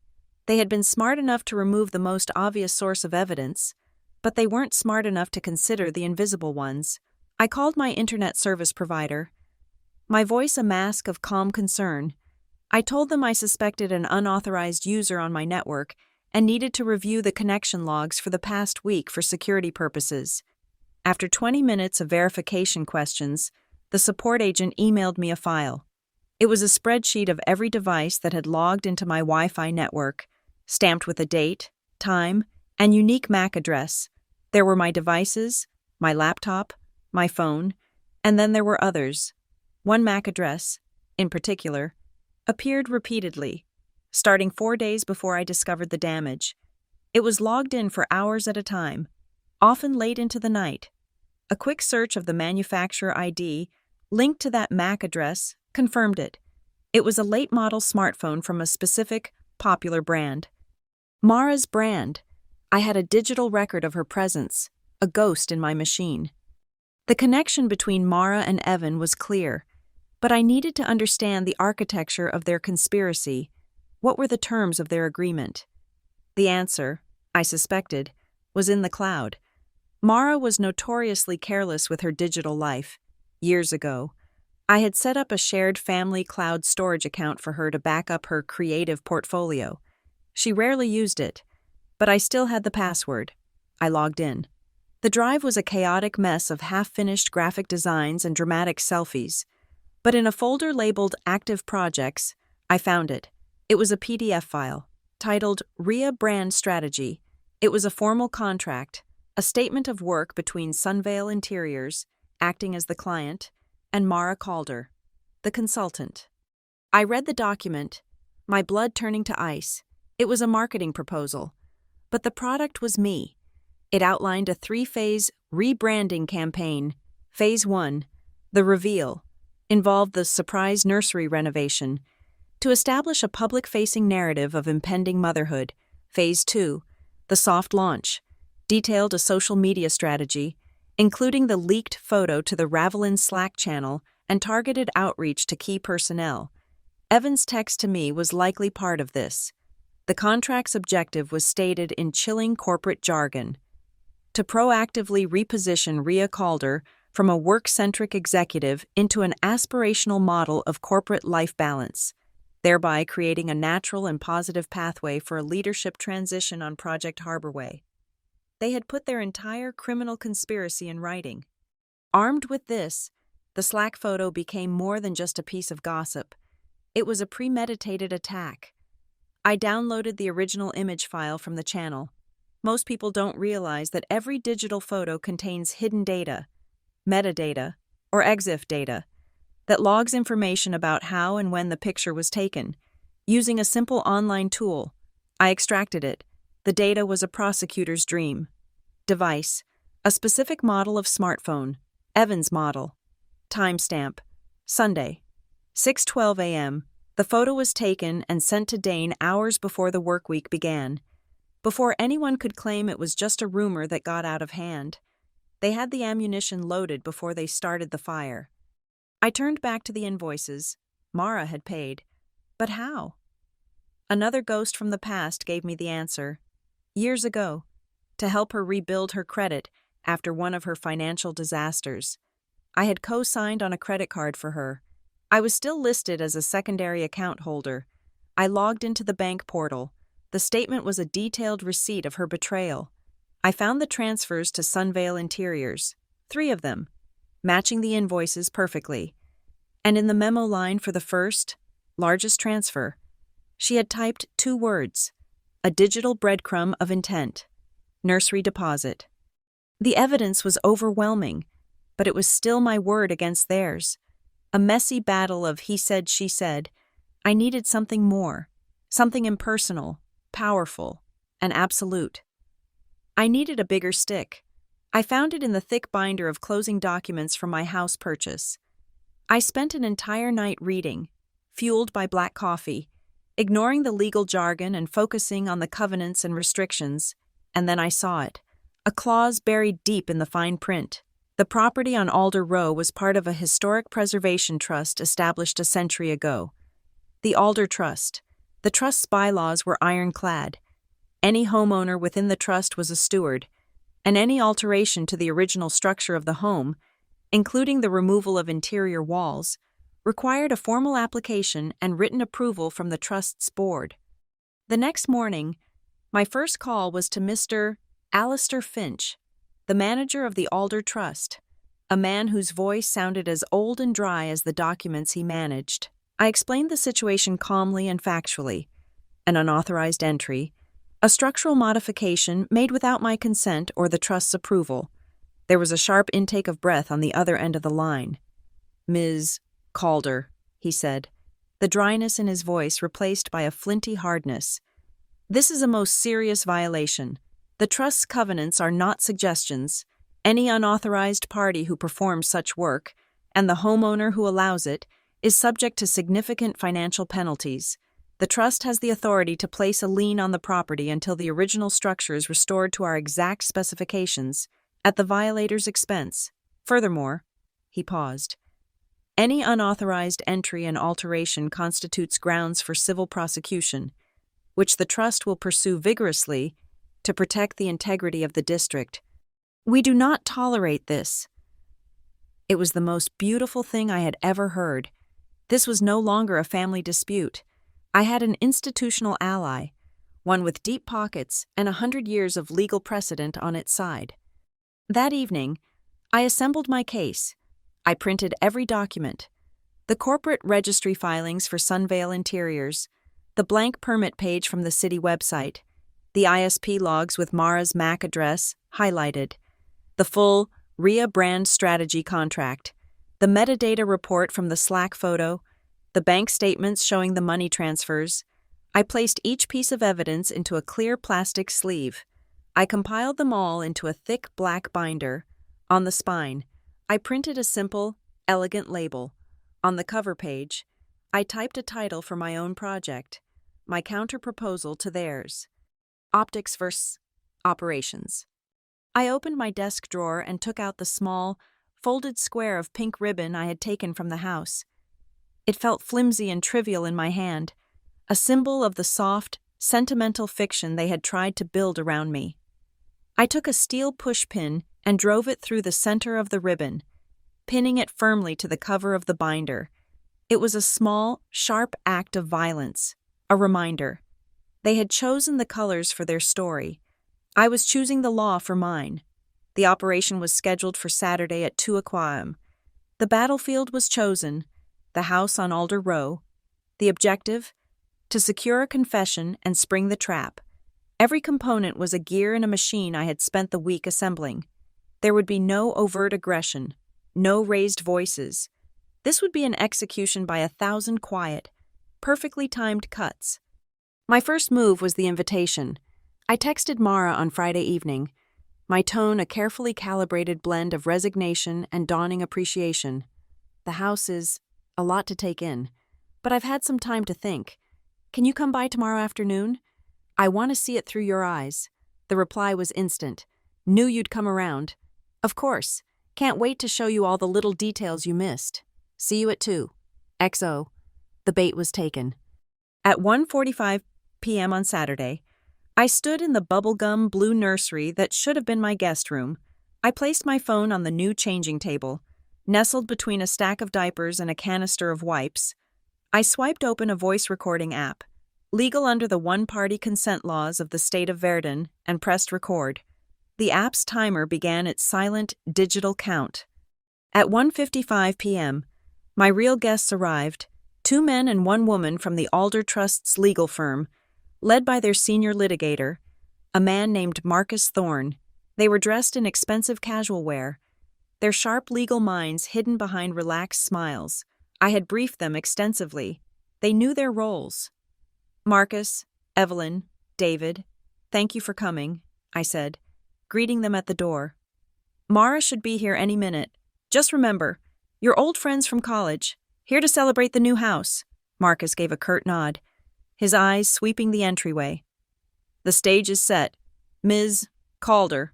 A: They had been smart enough to remove the most obvious source of evidence, but they weren't smart enough to consider the invisible ones. I called my internet service provider, my voice a mask of calm concern. I told them I suspected an unauthorized user on my network and needed to review the connection logs for the past week for security purposes. After 20 minutes of verification questions, the support agent emailed me a file. It was a spreadsheet of every device that had logged into my Wi-Fi network, stamped with a date, time, and unique MAC address. There were my devices, my laptop, my phone, and then there were others. One MAC address, in particular, appeared repeatedly, starting 4 days before I discovered the damage. It was logged in for hours at a time, often late into the night. A quick search of the manufacturer ID linked to that MAC address confirmed it. It was a late-model smartphone from a specific, popular brand. Mara's brand. I had a digital record of her presence, a ghost in my machine. The connection between Mara and Evan was clear, but I needed to understand the architecture of their conspiracy. What were the terms of their agreement? The answer, I suspected, was in the cloud. Mara was notoriously careless with her digital life. Years ago, I had set up a shared family cloud storage account for her to back up her creative portfolio. She rarely used it, but I still had the password. I logged in. The drive was a chaotic mess of half-finished graphic designs and dramatic selfies, but in a folder labeled Active Projects, I found it. It was a PDF file, titled RIA Brand Strategy. It was a formal contract, a statement of work between Sunvale Interiors, acting as the client, and Mara Calder, the consultant. I read the document, my blood turning to ice. It was a marketing proposal, but the product was me. It outlined a 3-phase rebranding campaign. Phase 1, the reveal, involved the surprise nursery renovation to establish a public-facing narrative of impending motherhood. Phase 2, the soft launch, detailed a social media strategy, including the leaked photo to the Ravelin Slack channel and targeted outreach to key personnel. Evan's text to me was likely part of this. The contract's objective was stated in chilling corporate jargon: to proactively reposition Rhea Calder from a work-centric executive into an aspirational model of corporate life balance, thereby creating a natural and positive pathway for a leadership transition on Project Harborway. They had put their entire criminal conspiracy in writing. Armed with this, the Slack photo became more than just a piece of gossip. It was a premeditated attack. I downloaded the original image file from the channel. Most people don't realize that every digital photo contains hidden data, metadata, or EXIF data, that logs information about how and when the picture was taken. Using a simple online tool, I extracted it. The data was a prosecutor's dream. Device: A specific model of smartphone. Evans model. Timestamp. Sunday. 6:12 a.m. The photo was taken and sent to Dane hours before the work week began. Before anyone could claim it was just a rumor that got out of hand. They had the ammunition loaded before they started the fire. I turned back to the invoices. Mara had paid. But how? Another ghost from the past gave me the answer. Years ago, to help her rebuild her credit after one of her financial disasters. I had co-signed on a credit card for her. I was still listed as a secondary account holder. I logged into the bank portal. The statement was a detailed receipt of her betrayal. I found the transfers to Sunvale Interiors, 3 of them, matching the invoices perfectly. And in the memo line for the first, largest transfer, she had typed 2 words, a digital breadcrumb of intent, nursery deposit. The evidence was overwhelming, but it was still my word against theirs. A messy battle of he said, she said. I needed something more, something impersonal, powerful, and absolute. I needed a bigger stick. I found it in the thick binder of closing documents from my house purchase. I spent an entire night reading, fueled by black coffee, ignoring the legal jargon and focusing on the covenants and restrictions, and then I saw it. A clause buried deep in the fine print. The property on Alder Row was part of a historic preservation trust established a century ago. The Alder Trust. The trust's bylaws were ironclad. Any homeowner within the trust was a steward, and any alteration to the original structure of the home, including the removal of interior walls, required a formal application and written approval from the trust's board. The next morning, my first call was to Mr. Alistair Finch, the manager of the Alder Trust, a man whose voice sounded as old and dry as the documents he managed. I explained the situation calmly and factually. An unauthorized entry, a structural modification made without my consent or the trust's approval. There was a sharp intake of breath on the other end of the line. Ms. Calder, he said, the dryness in his voice replaced by a flinty hardness. This is a most serious violation. The trust's covenants are not suggestions. Any unauthorized party who performs such work, and the homeowner who allows it, is subject to significant financial penalties. The trust has the authority to place a lien on the property until the original structure is restored to our exact specifications, at the violator's expense. Furthermore, he paused, any unauthorized entry and alteration constitutes grounds for civil prosecution, which the trust will pursue vigorously to protect the integrity of the district. We do not tolerate this. It was the most beautiful thing I had ever heard. This was no longer a family dispute. I had an institutional ally, one with deep pockets and 100 years of legal precedent on its side. That evening, I assembled my case. I printed every document. The corporate registry filings for Sunvale Interiors, the blank permit page from the city website, the ISP logs with Mara's MAC address, highlighted, the full RIA brand strategy contract, the metadata report from the Slack photo, the bank statements showing the money transfers. I placed each piece of evidence into a clear plastic sleeve. I compiled them all into a thick black binder. On the spine, I printed a simple, elegant label. On the cover page, I typed a title for my own project, my counter-proposal to theirs. Optics vs. Operations. I opened my desk drawer and took out the small, folded square of pink ribbon I had taken from the house. It felt flimsy and trivial in my hand, a symbol of the soft, sentimental fiction they had tried to build around me. I took a steel pushpin and drove it through the center of the ribbon, pinning it firmly to the cover of the binder. It was a small, sharp act of violence, a reminder. They had chosen the colors for their story. I was choosing the law for mine. The operation was scheduled for Saturday at 2 p.m. The battlefield was chosen, the house on Alder Row. The objective? To secure a confession and spring the trap. Every component was a gear in a machine I had spent the week assembling. There would be no overt aggression, no raised voices. This would be an execution by 1,000 quiet, perfectly timed cuts. My first move was the invitation. I texted Mara on Friday evening. my tone a carefully calibrated blend of resignation and dawning appreciation. The house is a lot to take in, but I've had some time to think. Can you come by tomorrow afternoon? I want to see it through your eyes. The reply was instant. Knew you'd come around. Of course. Can't wait to show you all the little details you missed. See you at 2. XO. The bait was taken. At 1:45 p.m. on Saturday, I stood in the bubblegum blue nursery that should have been my guest room. I placed my phone on the new changing table, nestled between a stack of diapers and a canister of wipes. I swiped open a voice recording app, legal under the one-party consent laws of the state of Verdun, and pressed record. The app's timer began its silent, digital count. At 1:55 p.m., my real guests arrived, 2 men and 1 woman from the Alder Trust's legal firm, led by their senior litigator, a man named Marcus Thorne. They were dressed in expensive casual wear, their sharp legal minds hidden behind relaxed smiles. I had briefed them extensively. They knew their roles. Marcus, Evelyn, David, thank you for coming, I said, greeting them at the door. Mara should be here any minute. Just remember, you're old friends from college, here to celebrate the new house. Marcus gave a curt nod, his eyes sweeping the entryway. The stage is set. Ms. Calder.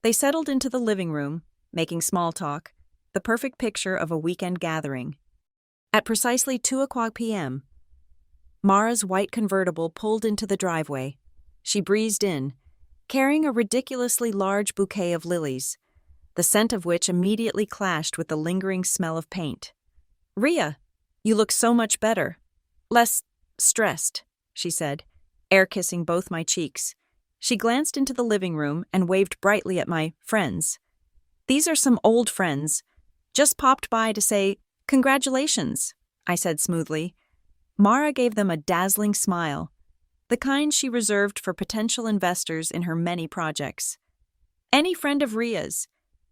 A: They settled into the living room, making small talk, the perfect picture of a weekend gathering. At precisely 2:00 p.m., Mara's white convertible pulled into the driveway. She breezed in, carrying a ridiculously large bouquet of lilies, the scent of which immediately clashed with the lingering smell of paint. "Ria, you look so much better. Less stressed," she said, air-kissing both my cheeks. She glanced into the living room and waved brightly at my friends. "These are some old friends. Just popped by to say, congratulations," I said smoothly. Mara gave them a dazzling smile, the kind she reserved for potential investors in her many projects. "Any friend of Ria's.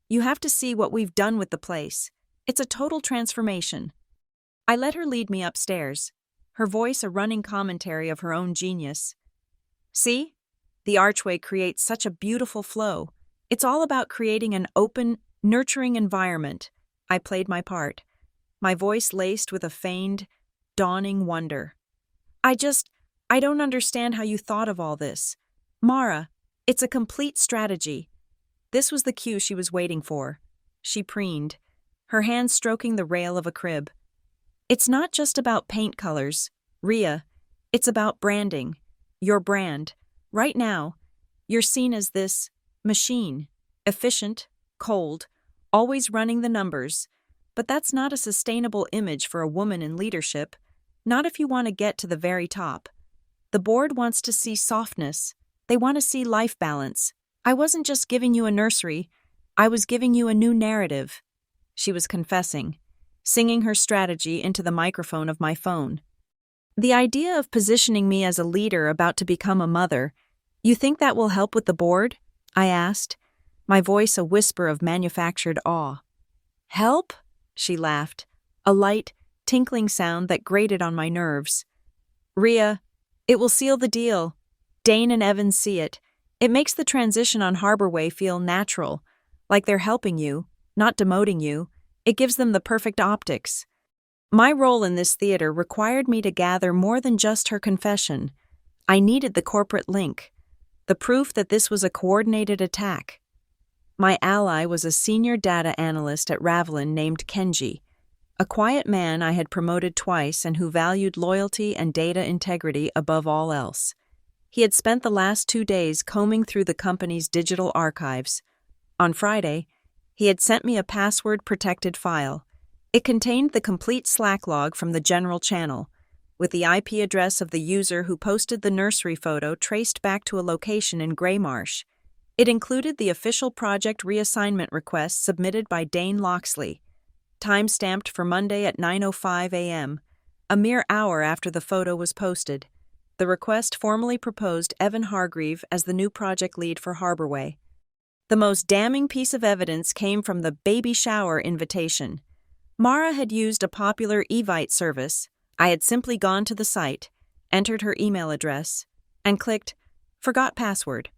A: You have to see what we've done with the place. It's a total transformation." I let her lead me upstairs, her voice a running commentary of her own genius. "See? The archway creates such a beautiful flow. It's all about creating an open, nurturing environment." I played my part, my voice laced with a feigned, dawning wonder. I don't understand how you thought of all this. Mara, it's a complete strategy." This was the cue she was waiting for. She preened, her hand stroking the rail of a crib. "It's not just about paint colors, Ria. It's about branding. Your brand. Right now, you're seen as this machine, efficient, cold, always running the numbers. But that's not a sustainable image for a woman in leadership, not if you want to get to the very top. The board wants to see softness. They want to see life balance. I wasn't just giving you a nursery, I was giving you a new narrative." She was confessing, singing her strategy into the microphone of my phone. "The idea of positioning me as a leader about to become a mother, you think that will help with the board?" I asked, my voice a whisper of manufactured awe. "Help?" She laughed, a light, tinkling sound that grated on my nerves. "Ria, it will seal the deal. Dane and Evan see it. It makes the transition on Harbor Way feel natural, like they're helping you, not demoting you. It gives them the perfect optics." My role in this theater required me to gather more than just her confession. I needed the corporate link, the proof that this was a coordinated attack. My ally was a senior data analyst at Ravelin named Kenji, a quiet man I had promoted twice and who valued loyalty and data integrity above all else. He had spent the last 2 days combing through the company's digital archives. On Friday, he had sent me a password-protected file. It contained the complete Slack log from the general channel, with the IP address of the user who posted the nursery photo traced back to a location in Greymarsh. It included the official project reassignment request submitted by Dane Loxley, time-stamped for Monday at 9:05 a.m., a mere hour after the photo was posted. The request formally proposed Evan Hargreave as the new project lead for Harbor Way. The most damning piece of evidence came from the baby shower invitation. Mara had used a popular Evite service. I had simply gone to the site, entered her email address, and clicked Forgot Password.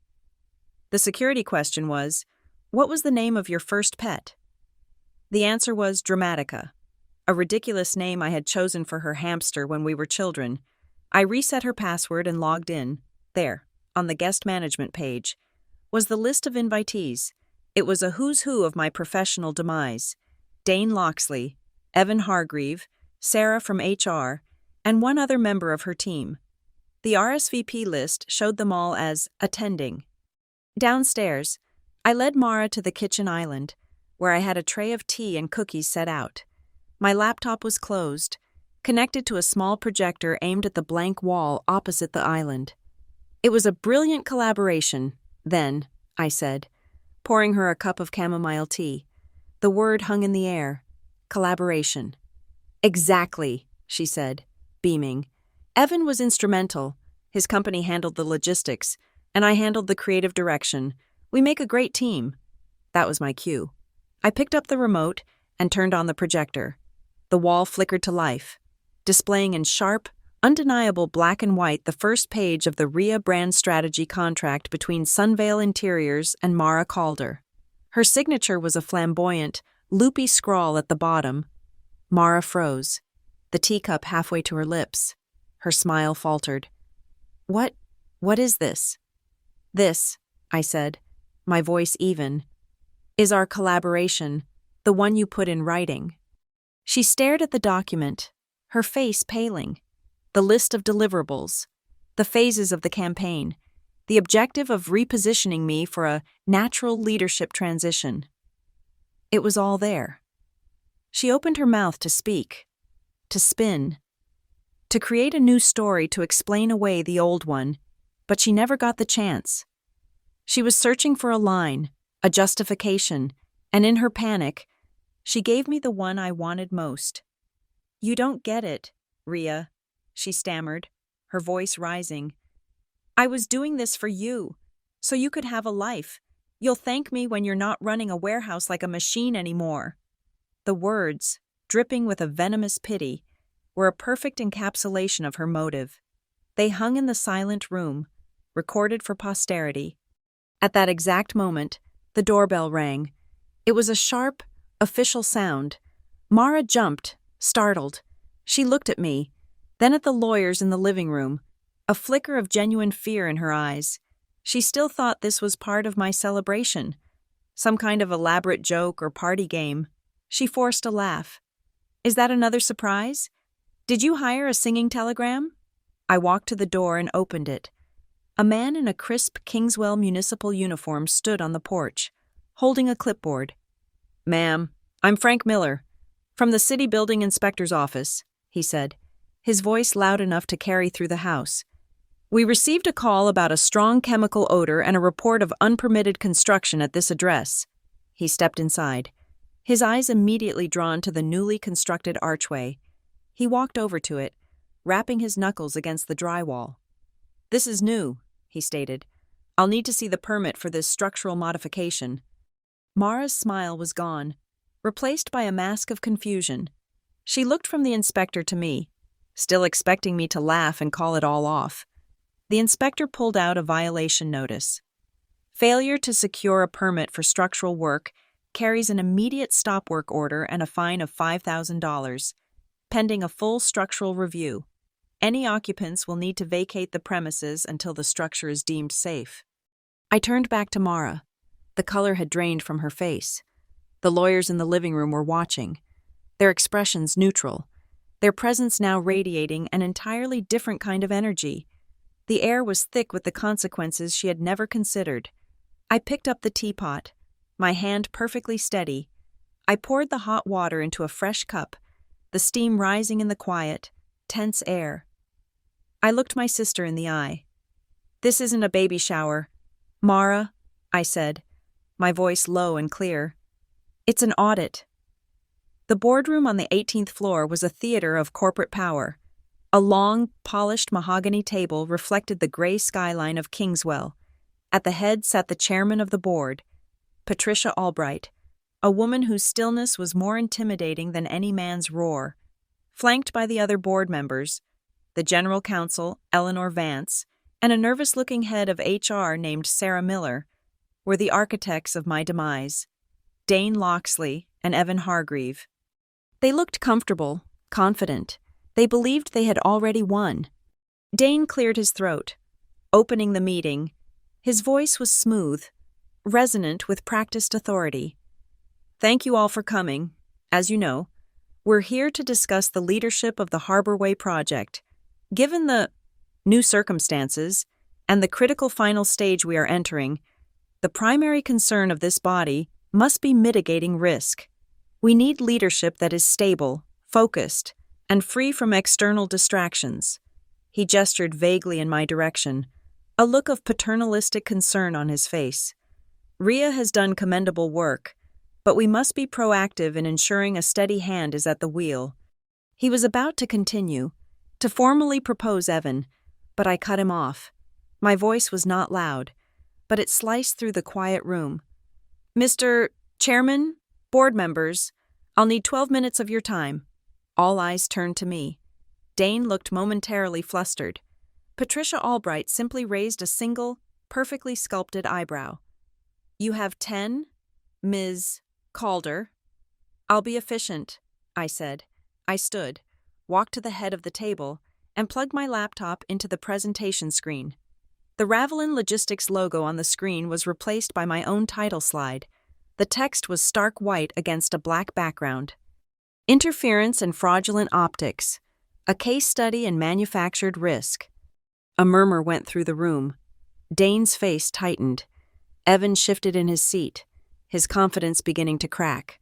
A: The security question was, "What was the name of your first pet?" The answer was Dramatica, a ridiculous name I had chosen for her hamster when we were children. I reset her password and logged in. There, on the guest management page, was the list of invitees. It was a who's who of my professional demise. Dane Loxley, Evan Hargreave, Sarah from HR, and one other member of her team. The RSVP list showed them all as attending. Downstairs, I led Mara to the kitchen island, where I had a tray of tea and cookies set out. My laptop was closed, connected to a small projector aimed at the blank wall opposite the island. "It was a brilliant collaboration, then," I said, pouring her a cup of chamomile tea. The word hung in the air. Collaboration. "Exactly," she said, beaming. "Evan was instrumental. His company handled the logistics, and I handled the creative direction. We make a great team." That was my cue. I picked up the remote and turned on the projector. The wall flickered to life, displaying in sharp, undeniable black and white the first page of the RIA brand strategy contract between Sunvale Interiors and Mara Calder. Her signature was a flamboyant, loopy scrawl at the bottom. Mara froze, the teacup halfway to her lips. Her smile faltered. What is this?" "This," I said, my voice even, "is our collaboration, the one you put in writing." She stared at the document, her face paling. The list of deliverables, the phases of the campaign, the objective of repositioning me for a natural leadership transition. It was all there. She opened her mouth to speak, to spin, to create a new story to explain away the old one, but she never got the chance. She was searching for a line, a justification, and in her panic, she gave me the one I wanted most. "You don't get it, Ria," she stammered, her voice rising. "I was doing this for you, so you could have a life. You'll thank me when you're not running a warehouse like a machine anymore." The words, dripping with a venomous pity, were a perfect encapsulation of her motive. They hung in the silent room, recorded for posterity. At that exact moment, the doorbell rang. It was a sharp, official sound. Mara jumped, startled. She looked at me, then at the lawyers in the living room, a flicker of genuine fear in her eyes. She still thought this was part of my celebration, some kind of elaborate joke or party game. She forced a laugh. "Is that another surprise? Did you hire a singing telegram?" I walked to the door and opened it. A man in a crisp Kingswell municipal uniform stood on the porch, holding a clipboard. "Ma'am, I'm Frank Miller, from the City Building Inspector's office," he said, his voice loud enough to carry through the house. "We received a call about a strong chemical odor and a report of unpermitted construction at this address." He stepped inside, his eyes immediately drawn to the newly constructed archway. He walked over to it, rapping his knuckles against the drywall. "This is new," he stated. "I'll need to see the permit for this structural modification." Mara's smile was gone, replaced by a mask of confusion. She looked from the inspector to me, still expecting me to laugh and call it all off. The inspector pulled out a violation notice. "Failure to secure a permit for structural work carries an immediate stop work order and a fine of $5,000, pending a full structural review. Any occupants will need to vacate the premises until the structure is deemed safe." I turned back to Mara. The color had drained from her face. The lawyers in the living room were watching, their expressions neutral, their presence now radiating an entirely different kind of energy. The air was thick with the consequences she had never considered. I picked up the teapot, my hand perfectly steady. I poured the hot water into a fresh cup, the steam rising in the quiet, tense air. I looked my sister in the eye. "This isn't a baby shower, Mara," I said, my voice low and clear. "It's an audit." The boardroom on the 18th floor was a theater of corporate power. A long, polished mahogany table reflected the gray skyline of Kingswell. At the head sat the chairman of the board, Patricia Albright, a woman whose stillness was more intimidating than any man's roar. Flanked by the other board members, the general counsel, Eleanor Vance, and a nervous-looking head of HR named Sarah Miller, were the architects of my demise, Dane Loxley and Evan Hargreave. They looked comfortable, confident. They believed they had already won. Dane cleared his throat, opening the meeting. His voice was smooth, resonant with practiced authority. Thank you all for coming. As you know, we're here to discuss the leadership of the Harborway project. Given the new circumstances and the critical final stage we are entering, the primary concern of this body must be mitigating risk. We need leadership that is stable, focused, and free from external distractions. He gestured vaguely in my direction, a look of paternalistic concern on his face. Ria has done commendable work, but we must be proactive in ensuring a steady hand is at the wheel. He was about to continue, to formally propose Evan, but I cut him off. My voice was not loud, but it sliced through the quiet room. Mr. Chairman, board members, I'll need 12 minutes of your time. All eyes turned to me. Dane looked momentarily flustered. Patricia Albright simply raised a single, perfectly sculpted eyebrow. You have 10, Ms. Calder. I'll be efficient, I said. I stood, walked to the head of the table, and plugged my laptop into the presentation screen. The Ravelin Logistics logo on the screen was replaced by my own title slide. The text was stark white against a black background. Interference and Fraudulent Optics, a case study in manufactured risk. A murmur went through the room. Dane's face tightened. Evan shifted in his seat, his confidence beginning to crack.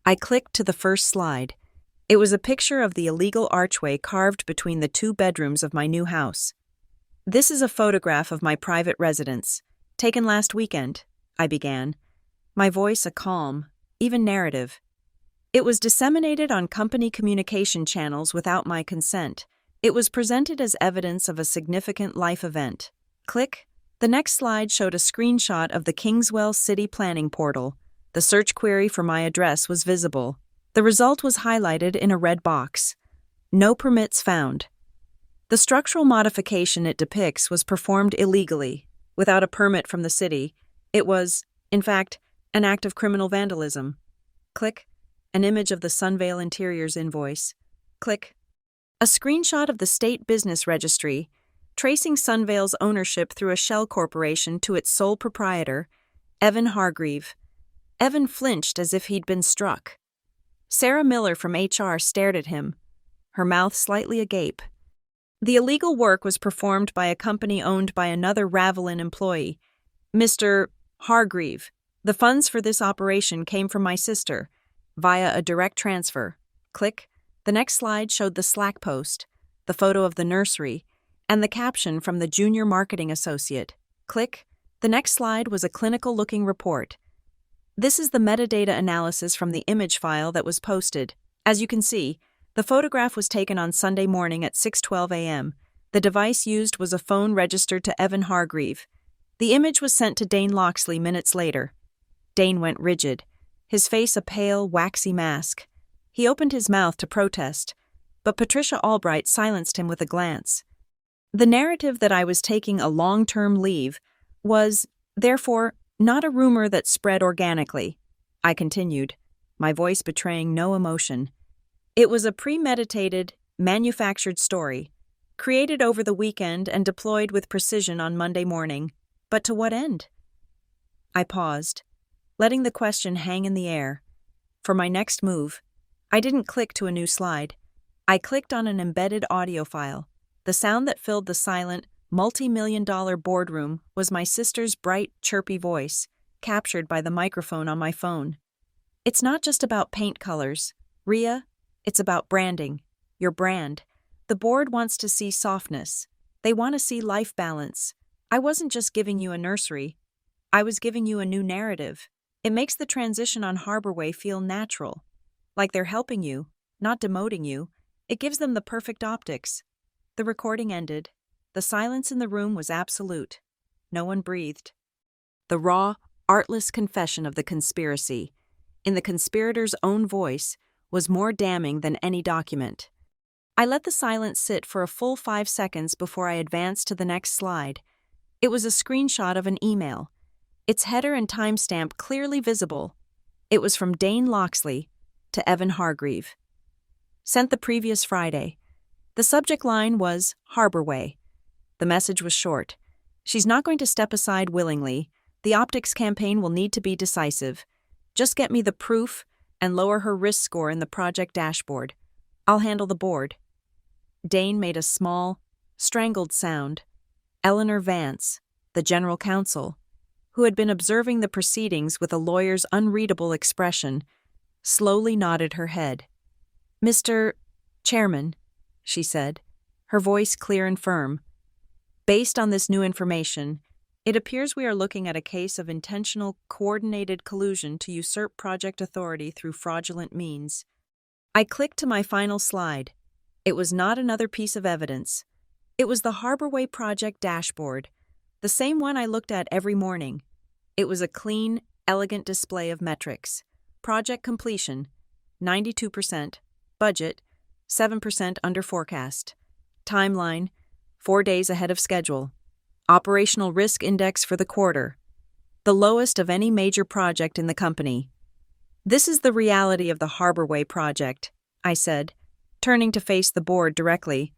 A: I clicked to the first slide. It was a picture of the illegal archway carved between the 2 bedrooms of my new house. This is a photograph of my private residence, taken last weekend, I began, my voice a calm, even narrative. It was disseminated on company communication channels without my consent. It was presented as evidence of a significant life event. Click. The next slide showed a screenshot of the Kingswell City Planning Portal. The search query for my address was visible. The result was highlighted in a red box. No permits found. The structural modification it depicts was performed illegally, without a permit from the city. It was, in fact, an act of criminal vandalism. Click. An image of the Sunvale Interiors invoice. Click. A screenshot of the State Business Registry, tracing Sunvale's ownership through a shell corporation to its sole proprietor, Evan Hargreave. Evan flinched as if he'd been struck. Sarah Miller from HR stared at him, her mouth slightly agape. The illegal work was performed by a company owned by another Ravelin employee, Mr. Hargreave. The funds for this operation came from my sister, via a direct transfer. Click. The next slide showed the Slack post, the photo of the nursery, and the caption from the junior marketing associate. Click. The next slide was a clinical-looking report. This is the metadata analysis from the image file that was posted. As you can see, the photograph was taken on Sunday morning at 6:12 a.m. The device used was a phone registered to Evan Hargreave. The image was sent to Dane Loxley minutes later. Dane went rigid, his face a pale, waxy mask. He opened his mouth to protest, but Patricia Albright silenced him with a glance. The narrative that I was taking a long-term leave was, therefore, not a rumor that spread organically. I continued, my voice betraying no emotion. It was a premeditated, manufactured story, created over the weekend and deployed with precision on Monday morning. But to what end? I paused, letting the question hang in the air. For my next move, I didn't click to a new slide. I clicked on an embedded audio file. The sound that filled the silent, multi-million-dollar boardroom was my sister's bright, chirpy voice, captured by the microphone on my phone. It's not just about paint colors, Ria. It's about branding, your brand. The board wants to see softness. They want to see life balance. I wasn't just giving you a nursery. I was giving you a new narrative. It makes the transition on Harborway feel natural, like they're helping you, not demoting you. It gives them the perfect optics. The recording ended. The silence in the room was absolute. No one breathed. The raw, artless confession of the conspiracy, in the conspirator's own voice, was more damning than any document. I let the silence sit for a full 5 seconds before I advanced to the next slide. It was a screenshot of an email. its header and timestamp clearly visible. It was from Dane Loxley to Evan Hargreave. Sent the previous Friday. The subject line was Harbor Way. The message was short. She's not going to step aside willingly. The optics campaign will need to be decisive. Just get me the proof and lower her risk score in the project dashboard. I'll handle the board. Dane made a small, strangled sound. Eleanor Vance, the general counsel, who had been observing the proceedings with a lawyer's unreadable expression, slowly nodded her head. Mr. Chairman, she said, her voice clear and firm. Based on this new information, it appears we are looking at a case of intentional, coordinated collusion to usurp project authority through fraudulent means. I clicked to my final slide. It was not another piece of evidence. It was the Harborway project dashboard, the same one I looked at every morning. It was a clean, elegant display of metrics. Project completion, 92%. Budget, 7% under forecast. Timeline, 4 days ahead of schedule. Operational risk index for the quarter, the lowest of any major project in the company. This is the reality of the Harborway project, I said, turning to face the board directly.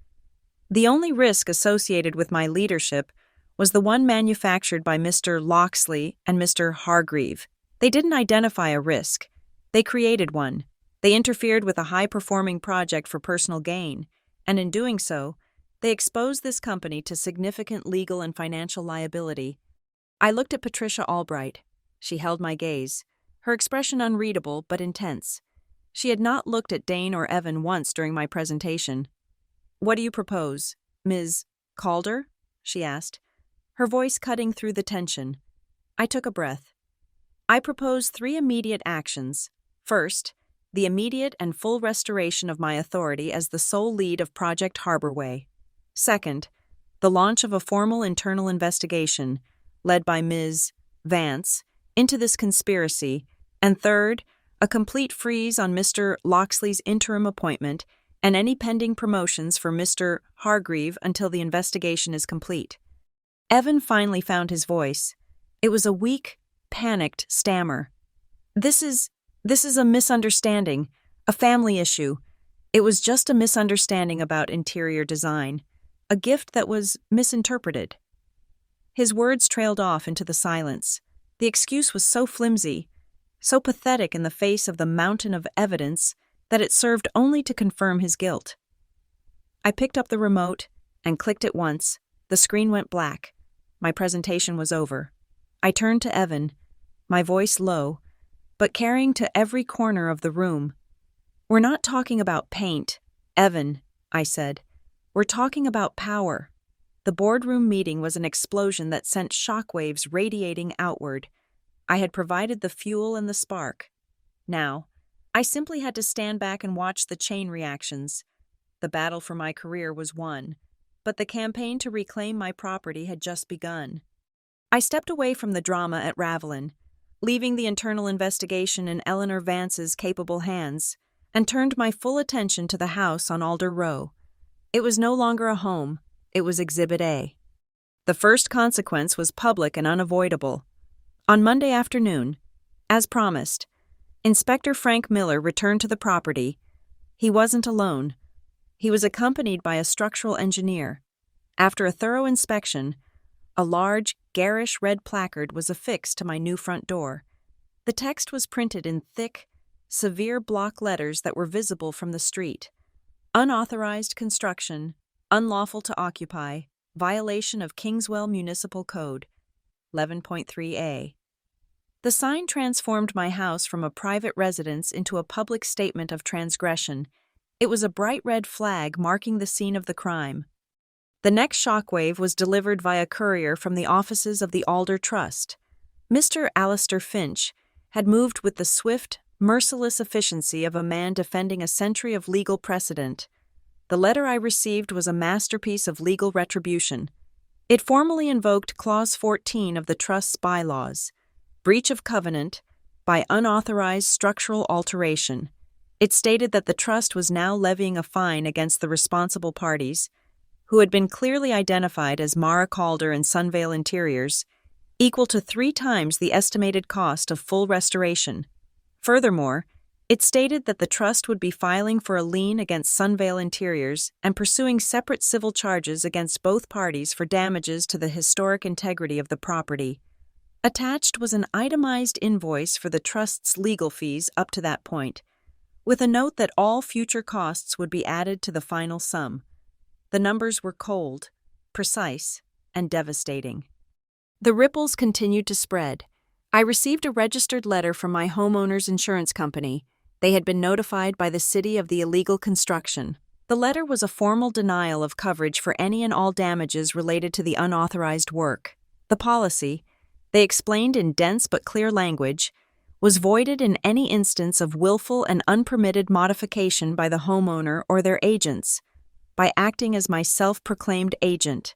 A: The only risk associated with my leadership was the one manufactured by Mr. Loxley and Mr. Hargreave. They didn't identify a risk. They created one. They interfered with a high-performing project for personal gain, and in doing so, they exposed this company to significant legal and financial liability. I looked at Patricia Albright. She held my gaze, her expression unreadable but intense. She had not looked at Dane or Evan once during my presentation. "What do you propose, Ms. Calder?" she asked, her voice cutting through the tension. I took a breath. I propose 3 immediate actions. First, the immediate and full restoration of my authority as the sole lead of Project Harborway. Second, the launch of a formal internal investigation, led by Ms. Vance, into this conspiracy. And third, a complete freeze on Mr. Loxley's interim appointment and any pending promotions for Mr. Hargreave until the investigation is complete. Evan finally found his voice. It was a weak, panicked stammer. This is a misunderstanding, a family issue. It was just a misunderstanding about interior design, a gift that was misinterpreted." His words trailed off into the silence. The excuse was so flimsy, so pathetic in the face of the mountain of evidence that it served only to confirm his guilt. I picked up the remote and clicked it once. The screen went black. My presentation was over. I turned to Evan, my voice low, but carrying to every corner of the room. "We're not talking about paint, Evan," I said. "We're talking about power." The boardroom meeting was an explosion that sent shockwaves radiating outward. I had provided the fuel and the spark. Now, I simply had to stand back and watch the chain reactions. The battle for my career was won, but the campaign to reclaim my property had just begun. I stepped away from the drama at Ravelin, leaving the internal investigation in Eleanor Vance's capable hands, and turned my full attention to the house on Alder Row. It was no longer a home, it was Exhibit A. The first consequence was public and unavoidable. On Monday afternoon, as promised, Inspector Frank Miller returned to the property. He wasn't alone. He was accompanied by a structural engineer. After a thorough inspection, a large, garish red placard was affixed to my new front door. The text was printed in thick, severe block letters that were visible from the street. Unauthorized construction, unlawful to occupy, violation of Kingswell Municipal Code, 11.3a. The sign transformed my house from a private residence into a public statement of transgression. It was a bright red flag marking the scene of the crime. The next shockwave was delivered via courier from the offices of the Alder Trust. Mr. Alistair Finch had moved with the swift, merciless efficiency of a man defending a century of legal precedent. The letter I received was a masterpiece of legal retribution. It formally invoked Clause 14 of the Trust's bylaws, breach of covenant by unauthorized structural alteration. It stated that the Trust was now levying a fine against the responsible parties, who had been clearly identified as Mara Calder and Sunvale Interiors, equal to 3 times the estimated cost of full restoration. Furthermore, it stated that the trust would be filing for a lien against Sunvale Interiors and pursuing separate civil charges against both parties for damages to the historic integrity of the property. Attached was an itemized invoice for the trust's legal fees up to that point, with a note that all future costs would be added to the final sum. The numbers were cold, precise, and devastating. The ripples continued to spread. I received a registered letter from my homeowner's insurance company. They had been notified by the city of the illegal construction. The letter was a formal denial of coverage for any and all damages related to the unauthorized work. The policy, they explained in dense but clear language, was voided in any instance of willful and unpermitted modification by the homeowner or their agents. By acting as my self-proclaimed agent,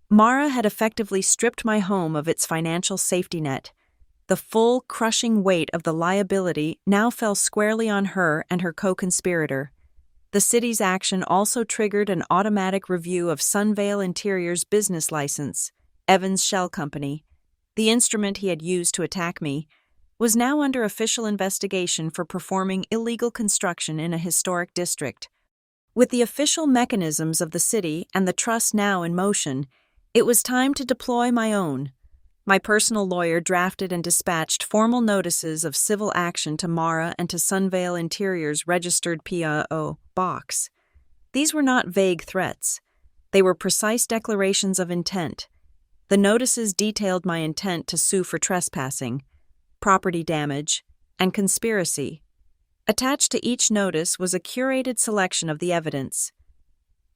A: Mara had effectively stripped my home of its financial safety net. The full, crushing weight of the liability now fell squarely on her and her co-conspirator. The city's action also triggered an automatic review of Sunvale Interiors' business license, Evans Shell Company. The instrument he had used to attack me was now under official investigation for performing illegal construction in a historic district. With the official mechanisms of the city and the trust now in motion, it was time to deploy my own. My personal lawyer drafted and dispatched formal notices of civil action to Mara and to Sunvale Interiors' registered P.O. box. These were not vague threats. They were precise declarations of intent. The notices detailed my intent to sue for trespassing, property damage, and conspiracy. Attached to each notice was a curated selection of the evidence.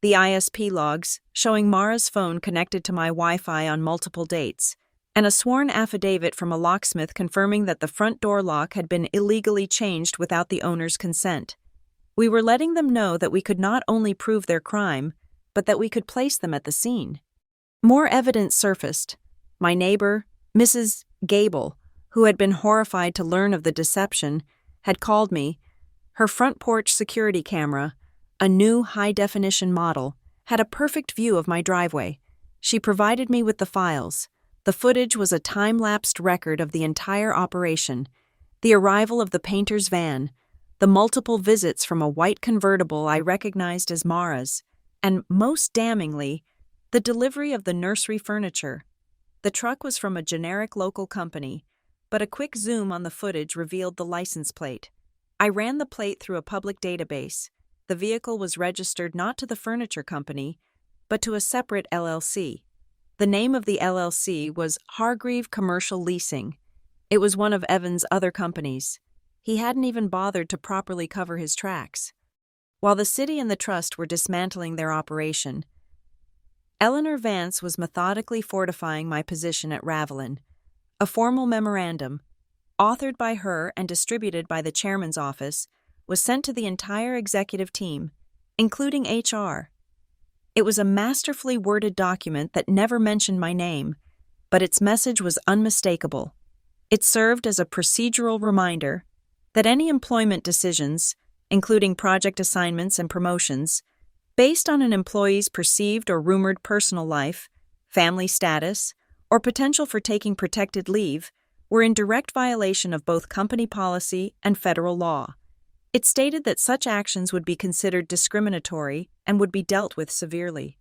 A: The ISP logs, showing Mara's phone connected to my Wi-Fi on multiple dates, and a sworn affidavit from a locksmith confirming that the front door lock had been illegally changed without the owner's consent. We were letting them know that we could not only prove their crime, but that we could place them at the scene. More evidence surfaced. My neighbor, Mrs. Gable, who had been horrified to learn of the deception, had called me. Her front porch security camera, a new high-definition model, had a perfect view of my driveway. She provided me with the files. The footage was a time-lapsed record of the entire operation, the arrival of the painter's van, the multiple visits from a white convertible I recognized as Mara's, and, most damningly, the delivery of the nursery furniture. The truck was from a generic local company, but a quick zoom on the footage revealed the license plate. I ran the plate through a public database. The vehicle was registered not to the furniture company, but to a separate LLC. The name of the LLC was Hargreave Commercial Leasing. It was one of Evans' other companies. He hadn't even bothered to properly cover his tracks. While the city and the trust were dismantling their operation, Eleanor Vance was methodically fortifying my position at Ravelin. A formal memorandum, authored by her and distributed by the chairman's office, was sent to the entire executive team, including HR. It was a masterfully worded document that never mentioned my name, but its message was unmistakable. It served as a procedural reminder that any employment decisions, including project assignments and promotions, based on an employee's perceived or rumored personal life, family status, or potential for taking protected leave, were in direct violation of both company policy and federal law. It stated that such actions would be considered discriminatory and would be dealt with severely.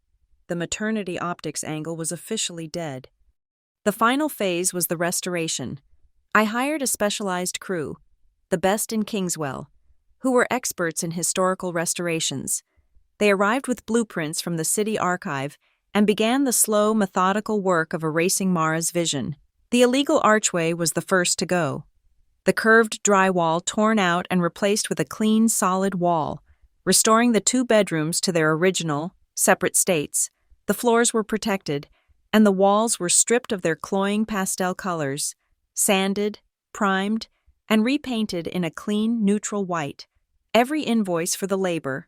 A: The maternity optics angle was officially dead. The final phase was the restoration. I hired a specialized crew, the best in Kingswell, who were experts in historical restorations. They arrived with blueprints from the city archive and began the slow, methodical work of erasing Mara's vision. The illegal archway was the first to go. The curved drywall torn out and replaced with a clean, solid wall, restoring the 2 bedrooms to their original, separate states. The floors were protected, and the walls were stripped of their cloying pastel colors, sanded, primed, and repainted in a clean, neutral white. Every invoice for the labor,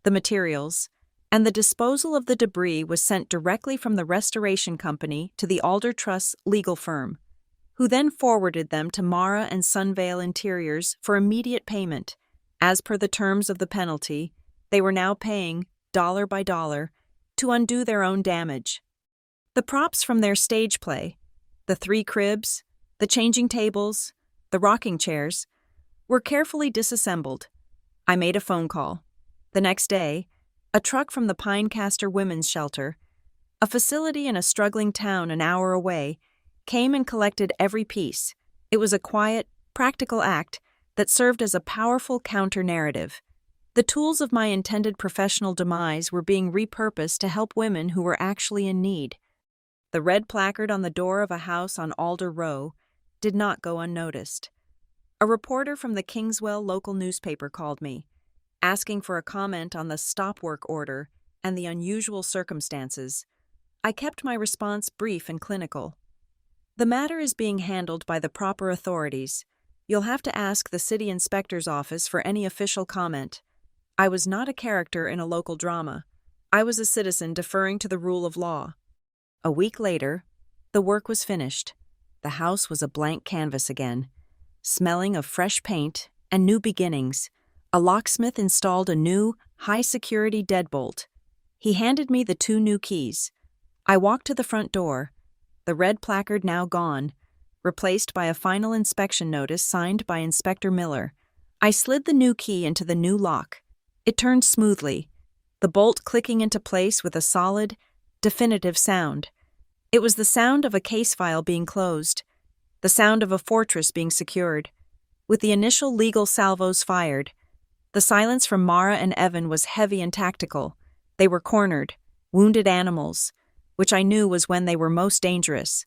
A: the materials, and the disposal of the debris was sent directly from the restoration company to the Alder Trust's legal firm, who then forwarded them to Mara and Sunvale Interiors for immediate payment. As per the terms of the penalty, they were now paying, dollar by dollar, to undo their own damage. The props from their stage play, The 3 cribs, the changing tables, the rocking chairs, were carefully disassembled. I made a phone call. The next day, a truck from the Pinecaster Women's Shelter, a facility in a struggling town an hour away, came and collected every piece. It was a quiet, practical act that served as a powerful counter-narrative. The tools of my intended professional demise were being repurposed to help women who were actually in need. The red placard on the door of a house on Alder Row did not go unnoticed. A reporter from the Kingswell local newspaper called me, asking for a comment on the stop work order and the unusual circumstances. I kept my response brief and clinical. The matter is being handled by the proper authorities. You'll have to ask the city inspector's office for any official comment. I was not a character in a local drama. I was a citizen deferring to the rule of law. A week later, the work was finished. The house was a blank canvas again, smelling of fresh paint and new beginnings. A locksmith installed a new, high-security deadbolt. He handed me the 2 new keys. I walked to the front door, the red placard now gone, replaced by a final inspection notice signed by Inspector Miller. I slid the new key into the new lock. It turned smoothly, the bolt clicking into place with a solid, definitive sound. It was the sound of a case file being closed, the sound of a fortress being secured. With the initial legal salvos fired, the silence from Mara and Evan was heavy and tactical. They were cornered, wounded animals, which I knew was when they were most dangerous.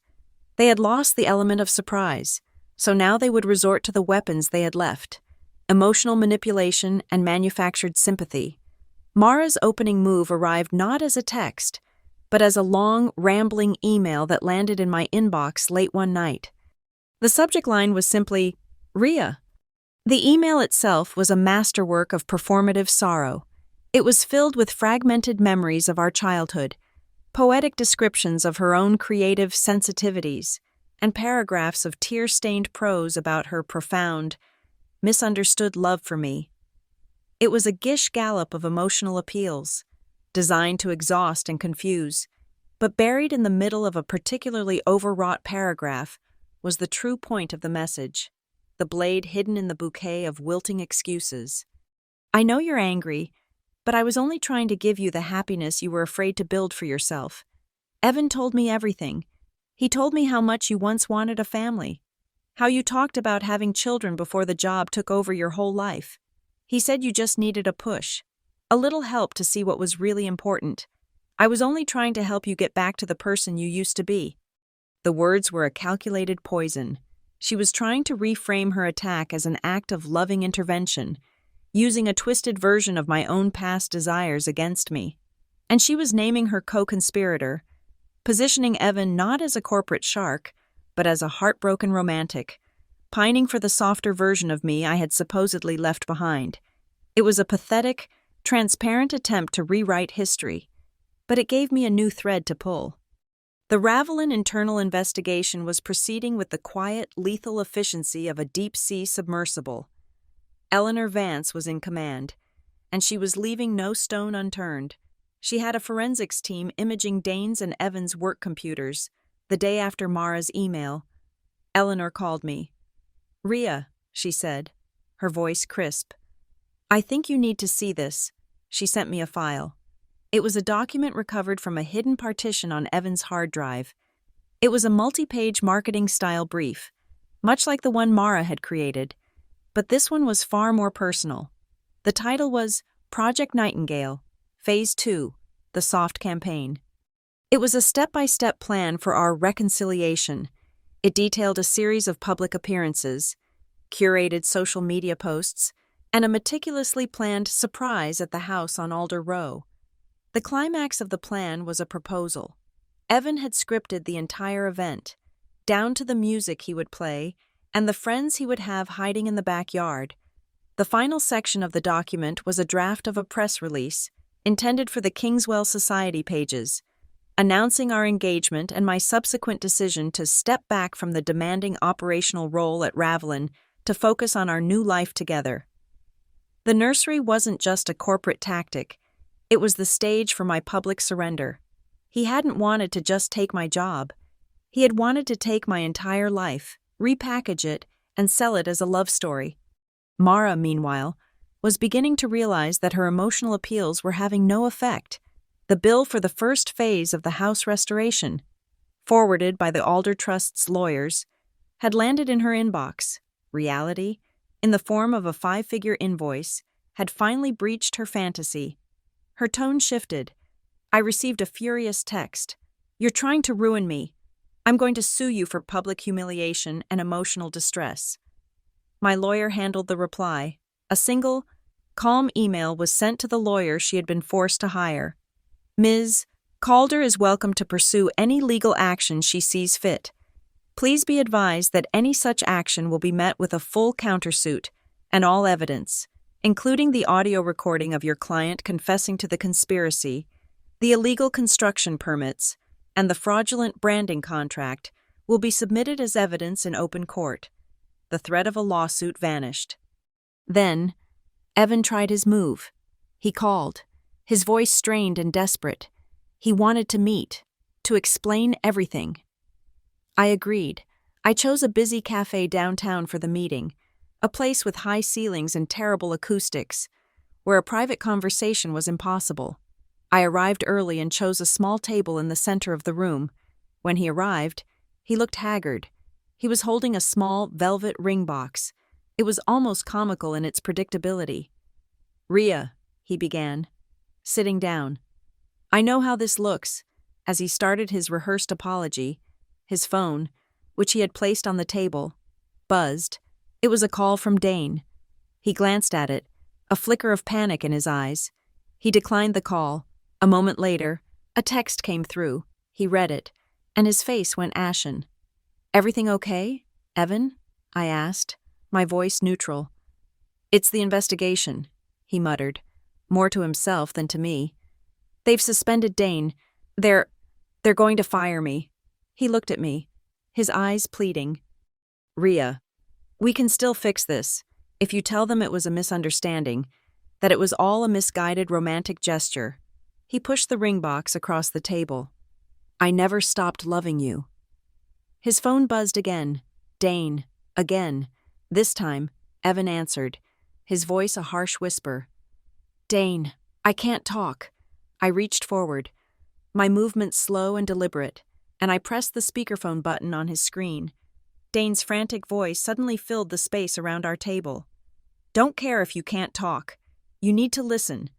A: They had lost the element of surprise, so now they would resort to the weapons they had left: emotional manipulation and manufactured sympathy. Mara's opening move arrived not as a text, but as a long, rambling email that landed in my inbox late one night. The subject line was simply, "Rhea." The email itself was a masterwork of performative sorrow. It was filled with fragmented memories of our childhood, poetic descriptions of her own creative sensitivities, and paragraphs of tear-stained prose about her profound, misunderstood love for me. It was a gish gallop of emotional appeals, designed to exhaust and confuse, but buried in the middle of a particularly overwrought paragraph was the true point of the message, the blade hidden in the bouquet of wilting excuses. "I know you're angry, but I was only trying to give you the happiness you were afraid to build for yourself. Evan told me everything. He told me how much you once wanted a family, how you talked about having children before the job took over your whole life. He said you just needed a push, a little help to see what was really important. I was only trying to help you get back to the person you used to be." The words were a calculated poison. She was trying to reframe her attack as an act of loving intervention, using a twisted version of my own past desires against me. And she was naming her co-conspirator, positioning Evan not as a corporate shark, but as a heartbroken romantic, pining for the softer version of me I had supposedly left behind. It was a pathetic, transparent attempt to rewrite history, but it gave me a new thread to pull. The Ravelin internal investigation was proceeding with the quiet, lethal efficiency of a deep-sea submersible. Eleanor Vance was in command, and she was leaving no stone unturned. She had a forensics team imaging Dane's and Evan's work computers the day after Mara's email. Eleanor called me. "Rhea," she said, her voice crisp. "I think you need to see this." She sent me a file. It was a document recovered from a hidden partition on Evan's hard drive. It was a multi-page marketing-style brief, much like the one Mara had created, but this one was far more personal. The title was Project Nightingale, Phase 2, The Soft Campaign. It was a step-by-step plan for our reconciliation. It detailed a series of public appearances, curated social media posts, and a meticulously planned surprise at the house on Alder Row. The climax of the plan was a proposal. Evan had scripted the entire event, down to the music he would play and the friends he would have hiding in the backyard. The final section of the document was a draft of a press release intended for the Kingswell Society pages, announcing our engagement and my subsequent decision to step back from the demanding operational role at Ravelin to focus on our new life together. The nursery wasn't just a corporate tactic. It was the stage for my public surrender. He hadn't wanted to just take my job. He had wanted to take my entire life, repackage it, and sell it as a love story. Mara, meanwhile, was beginning to realize that her emotional appeals were having no effect. The bill for the first phase of the house restoration, forwarded by the Alder Trust's lawyers, had landed in her inbox. Reality, in the form of a 5-figure invoice, had finally breached her fantasy. Her tone shifted. I received a furious text. "You're trying to ruin me. I'm going to sue you for public humiliation and emotional distress." My lawyer handled the reply. A single, calm email was sent to the lawyer she had been forced to hire. "Ms. Calder is welcome to pursue any legal action she sees fit. Please be advised that any such action will be met with a full countersuit and all evidence, including the audio recording of your client confessing to the conspiracy, the illegal construction permits, and the fraudulent branding contract, will be submitted as evidence in open court." The threat of a lawsuit vanished. Then, Evan tried his move. He called, his voice strained and desperate. He wanted to meet, to explain everything. I agreed. I chose a busy cafe downtown for the meeting, a place with high ceilings and terrible acoustics, where a private conversation was impossible. I arrived early and chose a small table in the center of the room. When he arrived, he looked haggard. He was holding a small, velvet ring box. It was almost comical in its predictability. "Rhea," he began, sitting down. "I know how this looks." As he started his rehearsed apology, his phone, which he had placed on the table, buzzed. It was a call from Dane. He glanced at it, a flicker of panic in his eyes. He declined the call. A moment later, a text came through. He read it, and his face went ashen. "Everything okay, Evan?" I asked, my voice neutral. "It's the investigation," he muttered, more to himself than to me. "They've suspended Dane. They're going to fire me." He looked at me, his eyes pleading. "Rhea, we can still fix this, if you tell them it was a misunderstanding, that it was all a misguided romantic gesture." He pushed the ring box across the table. "I never stopped loving you." His phone buzzed again. Dane, again. This time, Evan answered, his voice a harsh whisper. "Dane, I can't talk." I reached forward, my movements slow and deliberate, and I pressed the speakerphone button on his screen. Dane's frantic voice suddenly filled the space around our table. "Don't care if you can't talk. You need to listen.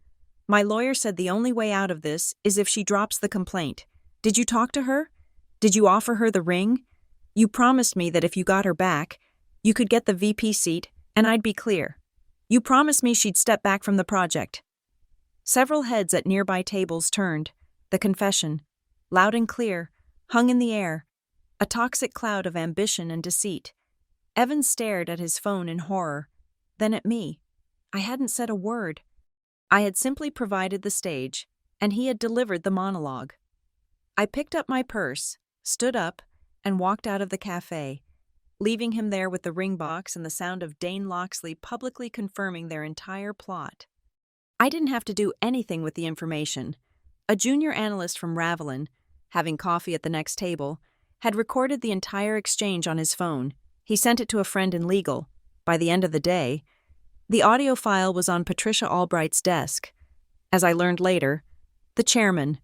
A: My lawyer said the only way out of this is if she drops the complaint. Did you talk to her? Did you offer her the ring? You promised me that if you got her back, you could get the VP seat and I'd be clear. You promised me she'd step back from the project." Several heads at nearby tables turned. The confession, loud and clear, hung in the air, a toxic cloud of ambition and deceit. Evan stared at his phone in horror, then at me. I hadn't said a word. I had simply provided the stage, and he had delivered the monologue. I picked up my purse, stood up, and walked out of the cafe, leaving him there with the ring box and the sound of Dane Loxley publicly confirming their entire plot. I didn't have to do anything with the information. A junior analyst from Ravelin, having coffee at the next table, had recorded the entire exchange on his phone. He sent it to a friend in legal. By the end of the day, the audio file was on Patricia Albright's desk. As I learned later, the chairman,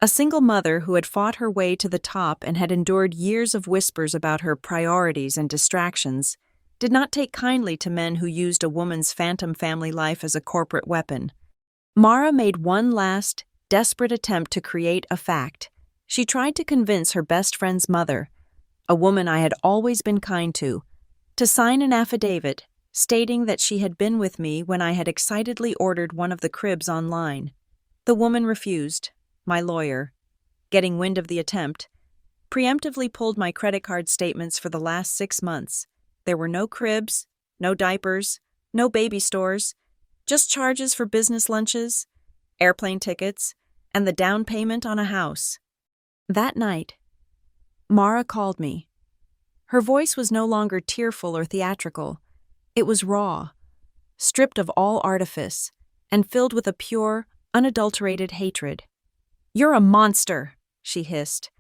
A: a single mother who had fought her way to the top and had endured years of whispers about her priorities and distractions, did not take kindly to men who used a woman's phantom family life as a corporate weapon. Mara made one last, desperate attempt to create a fact. She tried to convince her best friend's mother, a woman I had always been kind to sign an affidavit stating that she had been with me when I had excitedly ordered one of the cribs online. The woman refused. My lawyer, getting wind of the attempt, preemptively pulled my credit card statements for the last 6 months. There were no cribs, no diapers, no baby stores, just charges for business lunches, airplane tickets, and the down payment on a house. That night, Mara called me. Her voice was no longer tearful or theatrical. It was raw, stripped of all artifice, and filled with a pure, unadulterated hatred. "You're a monster," she hissed.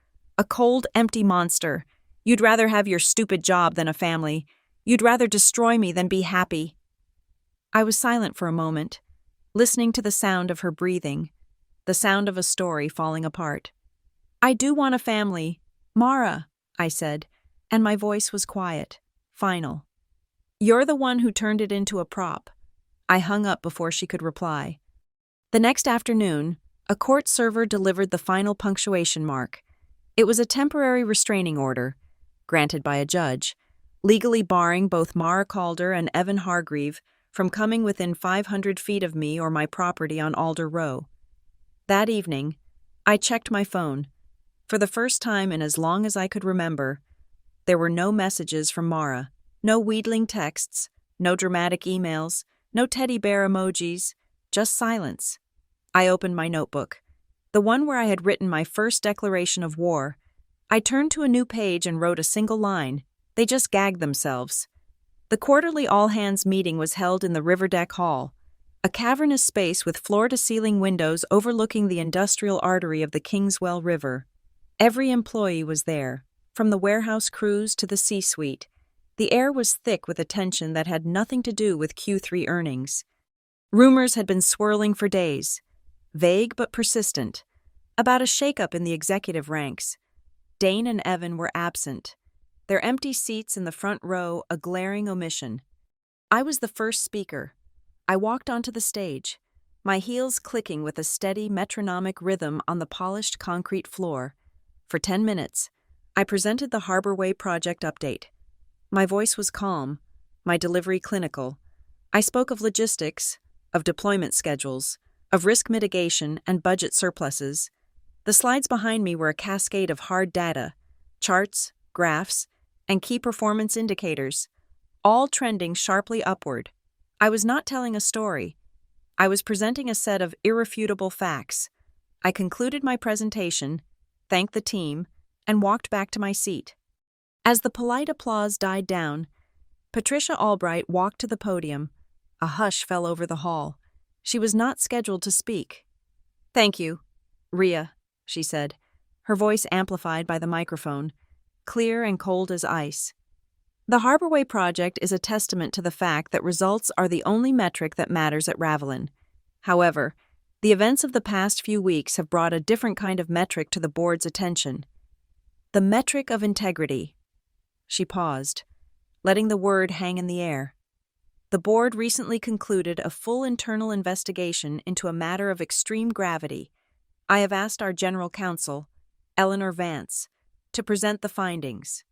A: A cold, empty monster. You'd rather have your stupid job than a family. You'd rather destroy me than be happy. I was silent for a moment, listening to the sound of her breathing, the sound of a story falling apart. I do want a family. Mara, I said, and my voice was quiet, final. You're the one who turned it into a prop. I hung up before she could reply. The next afternoon, a court server delivered the final punctuation mark. It was a temporary restraining order, granted by a judge, legally barring both Mara Calder and Evan Hargreave from coming within 500 feet of me or my property on Alder Row. That evening, I checked my phone. For the first time in as long as I could remember, there were no messages from Mara, no wheedling texts, no dramatic emails, no teddy bear emojis, just silence. I opened my notebook, the one where I had written my first declaration of war. I turned to a new page and wrote a single line. They just gagged themselves. The quarterly all-hands meeting was held in the Riverdeck Hall, a cavernous space with floor-to-ceiling windows overlooking the industrial artery of the Kingswell River. Every employee was there, from the warehouse crews to the C-suite. The air was thick with a tension that had nothing to do with Q3 earnings. Rumors had been swirling for days, vague but persistent, about a shakeup in the executive ranks. Dane and Evan were absent, their empty seats in the front row a glaring omission. I was the first speaker. I walked onto the stage, my heels clicking with a steady metronomic rhythm on the polished concrete floor. For 10 minutes, I presented the Harbor Way project update. My voice was calm, my delivery clinical. I spoke of logistics, of deployment schedules, of risk mitigation and budget surpluses. The slides behind me were a cascade of hard data, charts, graphs, and key performance indicators, all trending sharply upward. I was not telling a story. I was presenting a set of irrefutable facts. I concluded my presentation, thanked the team, and walked back to my seat. As the polite applause died down, Patricia Albright walked to the podium. A hush fell over the hall. She was not scheduled to speak. "Thank you, Rhea," she said, her voice amplified by the microphone, clear and cold as ice. The Harbor Way project is a testament to the fact that results are the only metric that matters at Ravelin. However, the events of the past few weeks have brought a different kind of metric to the board's attention. The metric of integrity. She paused, letting the word hang in the air. The board recently concluded a full internal investigation into a matter of extreme gravity. I have asked our general counsel, Eleanor Vance, to present the findings.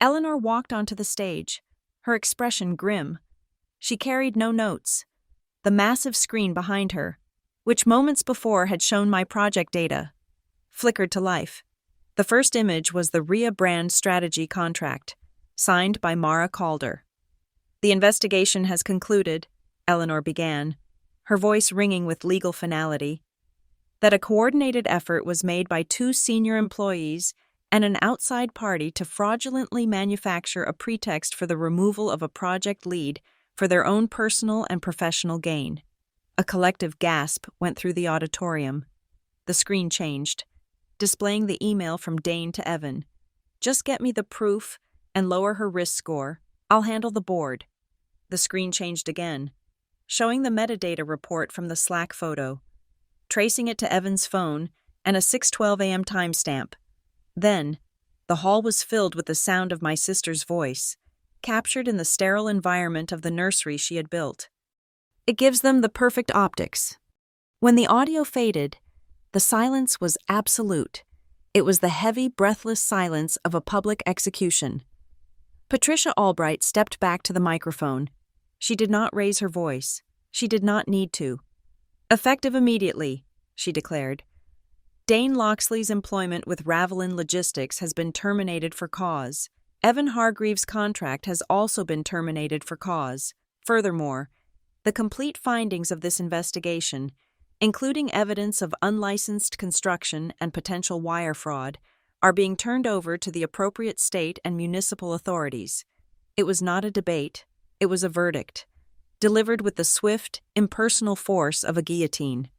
A: Eleanor walked onto the stage, her expression grim. She carried no notes. The massive screen behind her, which moments before had shown my project data, flickered to life. The first image was the Rhea brand strategy contract, signed by Mara Calder. "The investigation has concluded," Eleanor began, her voice ringing with legal finality, "that a coordinated effort was made by 2 senior employees and an outside party to fraudulently manufacture a pretext for the removal of a project lead for their own personal and professional gain." A collective gasp went through the auditorium. The screen changed, displaying the email from Dane to Evan. "Just get me the proof and lower her risk score. I'll handle the board." The screen changed again, showing the metadata report from the Slack photo, tracing it to Evan's phone and a 6:12 a.m. timestamp. Then, the hall was filled with the sound of my sister's voice, captured in the sterile environment of the nursery she had built. It gives them the perfect optics. When the audio faded, the silence was absolute. It was the heavy, breathless silence of a public execution. Patricia Albright stepped back to the microphone. She did not raise her voice. She did not need to. "Effective immediately," she declared. Dane Loxley's employment with Ravelin Logistics has been terminated for cause. Evan Hargreaves' contract has also been terminated for cause. Furthermore, the complete findings of this investigation, including evidence of unlicensed construction and potential wire fraud, are being turned over to the appropriate state and municipal authorities. It was not a debate, it was a verdict, delivered with the swift, impersonal force of a guillotine.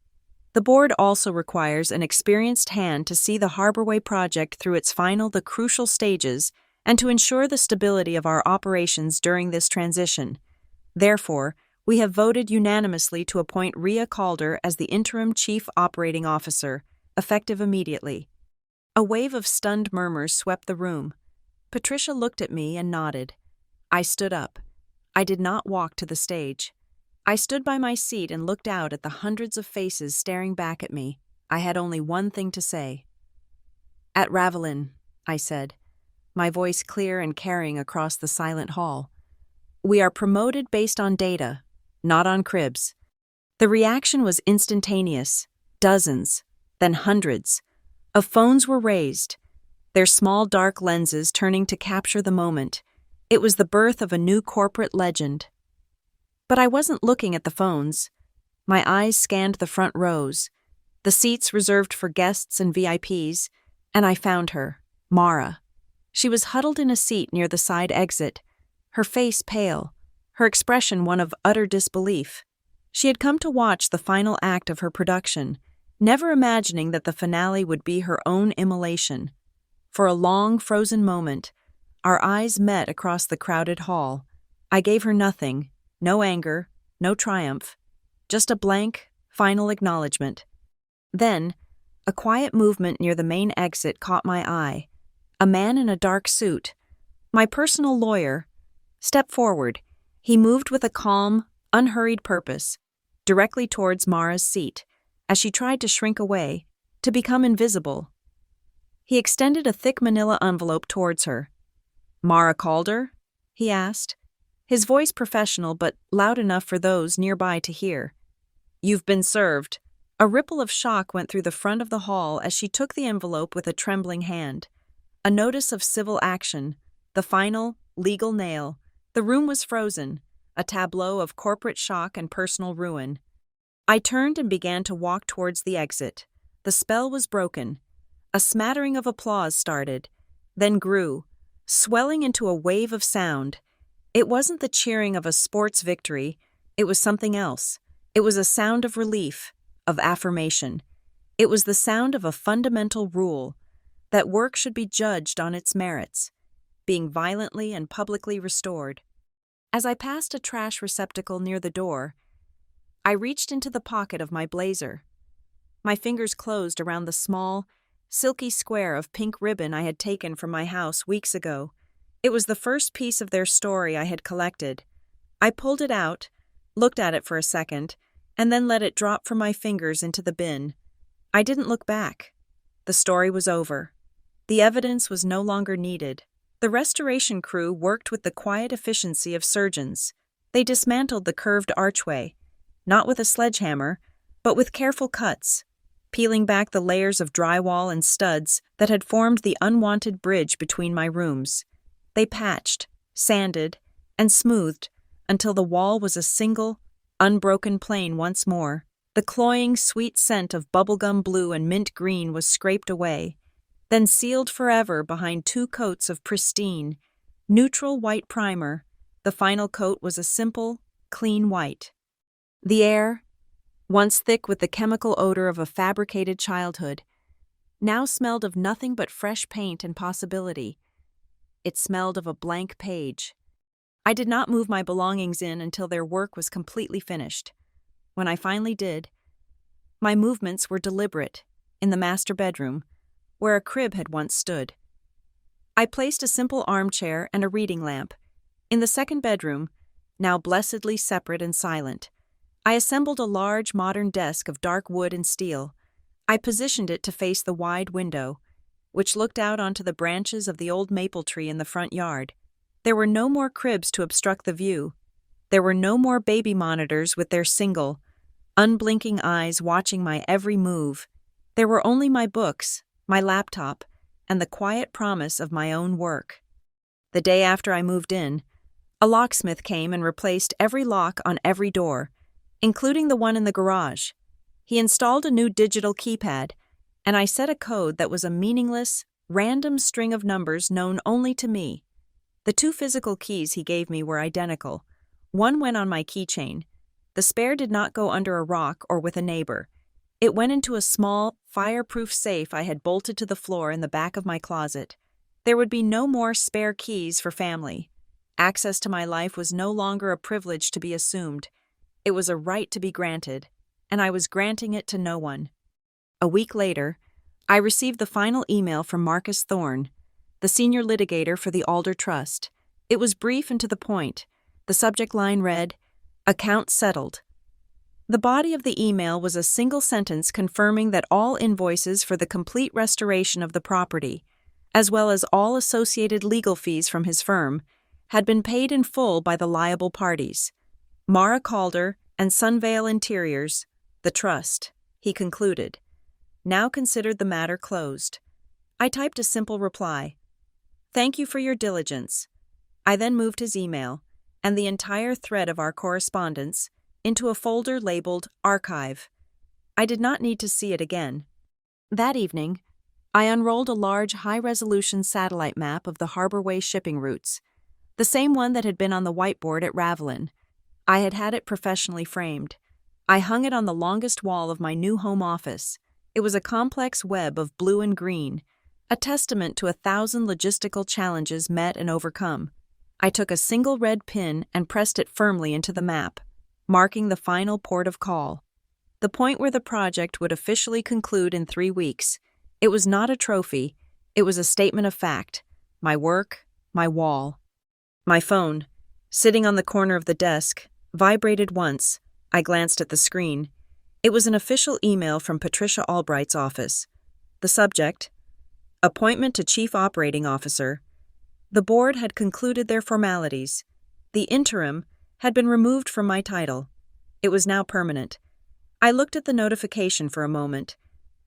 A: The board also requires an experienced hand to see the Harborway project through its final, the crucial stages, and to ensure the stability of our operations during this transition. Therefore, we have voted unanimously to appoint Rhea Calder as the interim chief operating officer, effective immediately. A wave of stunned murmurs swept the room. Patricia looked at me and nodded. I stood up. I did not walk to the stage. I stood by my seat and looked out at the hundreds of faces staring back at me. I had only one thing to say. "At Ravelin," I said, my voice clear and carrying across the silent hall. "We are promoted based on data, not on cribs." The reaction was instantaneous. Dozens, then hundreds, of phones were raised, their small dark lenses turning to capture the moment. It was the birth of a new corporate legend. But I wasn't looking at the phones. My eyes scanned the front rows, the seats reserved for guests and VIPs, and I found her, Mara. She was huddled in a seat near the side exit, her face pale, her expression one of utter disbelief. She had come to watch the final act of her production, never imagining that the finale would be her own immolation. For a long, frozen moment, our eyes met across the crowded hall. I gave her nothing, no anger, no triumph, just a blank, final acknowledgement. Then, a quiet movement near the main exit caught my eye. A man in a dark suit, my personal lawyer, stepped forward. He moved with a calm, unhurried purpose, directly towards Mara's seat, as she tried to shrink away, to become invisible. He extended a thick manila envelope towards her. "Mara Calder?" he asked, his voice professional but loud enough for those nearby to hear. "You've been served." A ripple of shock went through the front of the hall as she took the envelope with a trembling hand. A notice of civil action, the final, legal nail. The room was frozen, a tableau of corporate shock and personal ruin. I turned and began to walk towards the exit. The spell was broken. A smattering of applause started, then grew, swelling into a wave of sound. It wasn't the cheering of a sports victory, it was something else. It was a sound of relief, of affirmation. It was the sound of a fundamental rule, that work should be judged on its merits, being violently and publicly restored. As I passed a trash receptacle near the door, I reached into the pocket of my blazer. My fingers closed around the small, silky square of pink ribbon I had taken from my house weeks ago. It was the first piece of their story I had collected. I pulled it out, looked at it for a second, and then let it drop from my fingers into the bin. I didn't look back. The story was over. The evidence was no longer needed. The restoration crew worked with the quiet efficiency of surgeons. They dismantled the curved archway, not with a sledgehammer, but with careful cuts, peeling back the layers of drywall and studs that had formed the unwanted bridge between my rooms. They patched, sanded, and smoothed until the wall was a single, unbroken plane once more. The cloying, sweet scent of bubblegum blue and mint green was scraped away, then sealed forever behind 2 coats of pristine, neutral white primer. The final coat was a simple, clean white. The air, once thick with the chemical odor of a fabricated childhood, now smelled of nothing but fresh paint and possibility. It smelled of a blank page. I did not move my belongings in until their work was completely finished. When I finally did, my movements were deliberate, in the master bedroom, where a crib had once stood. I placed a simple armchair and a reading lamp. In the second bedroom, now blessedly separate and silent, I assembled a large modern desk of dark wood and steel. I positioned it to face the wide window, which looked out onto the branches of the old maple tree in the front yard. There were no more cribs to obstruct the view. There were no more baby monitors with their single, unblinking eyes watching my every move. There were only my books, my laptop, and the quiet promise of my own work. The day after I moved in, a locksmith came and replaced every lock on every door, including the one in the garage. He installed a new digital keypad, and I set a code that was a meaningless, random string of numbers known only to me. The 2 physical keys he gave me were identical. One went on my keychain. The spare did not go under a rock or with a neighbor. It went into a small, fireproof safe I had bolted to the floor in the back of my closet. There would be no more spare keys for family. Access to my life was no longer a privilege to be assumed. It was a right to be granted, and I was granting it to no one. A week later, I received the final email from Marcus Thorne, the senior litigator for the Alder Trust. It was brief and to the point. The subject line read, "Account settled." The body of the email was a single sentence confirming that all invoices for the complete restoration of the property, as well as all associated legal fees from his firm, had been paid in full by the liable parties, Mara Calder and Sunvale Interiors, the trust, he concluded. Now considered the matter closed. I typed a simple reply. "Thank you for your diligence." I then moved his email, and the entire thread of our correspondence, into a folder labeled Archive. I did not need to see it again. That evening, I unrolled a large high-resolution satellite map of the Harborway shipping routes, the same one that had been on the whiteboard at Ravelin. I had had it professionally framed. I hung it on the longest wall of my new home office. It was a complex web of blue and green, a testament to 1,000 logistical challenges met and overcome. I took a single red pin and pressed it firmly into the map, marking the final port of call, the point where the project would officially conclude in 3 weeks. It was not a trophy, it was a statement of fact, my work, my wall. My phone, sitting on the corner of the desk, vibrated once. I glanced at the screen. It was an official email from Patricia Albright's office. The subject, Appointment to Chief Operating Officer. The board had concluded their formalities. The interim had been removed from my title. It was now permanent. I looked at the notification for a moment,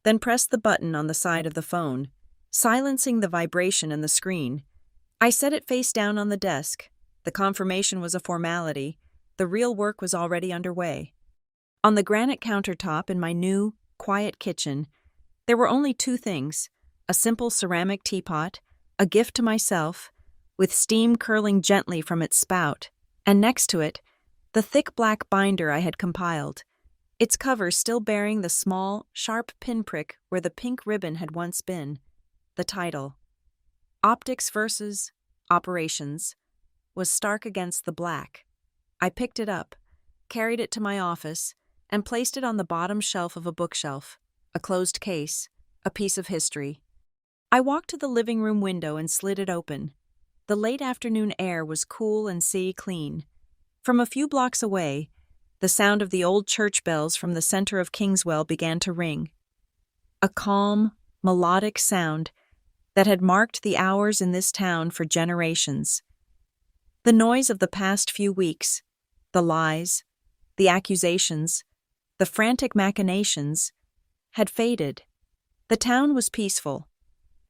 A: then pressed the button on the side of the phone, silencing the vibration in the screen. I set it face down on the desk. The confirmation was a formality. The real work was already underway. On the granite countertop in my new, quiet kitchen, there were only 2 things: a simple ceramic teapot, a gift to myself, with steam curling gently from its spout, and next to it, the thick black binder I had compiled, its cover still bearing the small, sharp pinprick where the pink ribbon had once been. The title, Optics versus Operations, was stark against the black. I picked it up, carried it to my office, and placed it on the bottom shelf of a bookshelf, a closed case, a piece of history. I walked to the living room window and slid it open. The late afternoon air was cool and sea clean. From a few blocks away, the sound of the old church bells from the center of Kingswell began to ring. A calm, melodic sound that had marked the hours in this town for generations. The noise of the past few weeks, the lies, the accusations, the frantic machinations, had faded. The town was peaceful,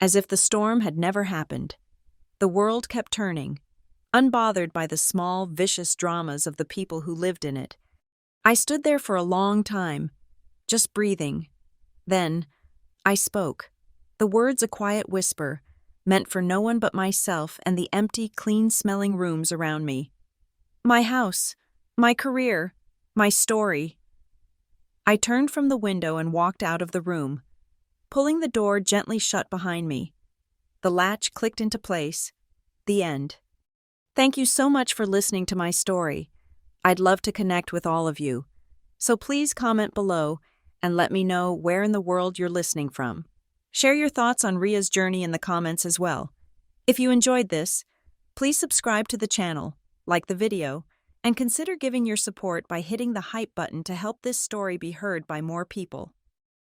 A: as if the storm had never happened. The world kept turning, unbothered by the small, vicious dramas of the people who lived in it. I stood there for a long time, just breathing. Then, I spoke, the words a quiet whisper, meant for no one but myself and the empty, clean-smelling rooms around me. My house, my career, my story. I turned from the window and walked out of the room, pulling the door gently shut behind me. The latch clicked into place. The end. Thank you so much for listening to my story. I'd love to connect with all of you. So please comment below and let me know where in the world you're listening from. Share your thoughts on Ria's journey in the comments as well. If you enjoyed this, please subscribe to the channel, like the video, and consider giving your support by hitting the hype button to help this story be heard by more people.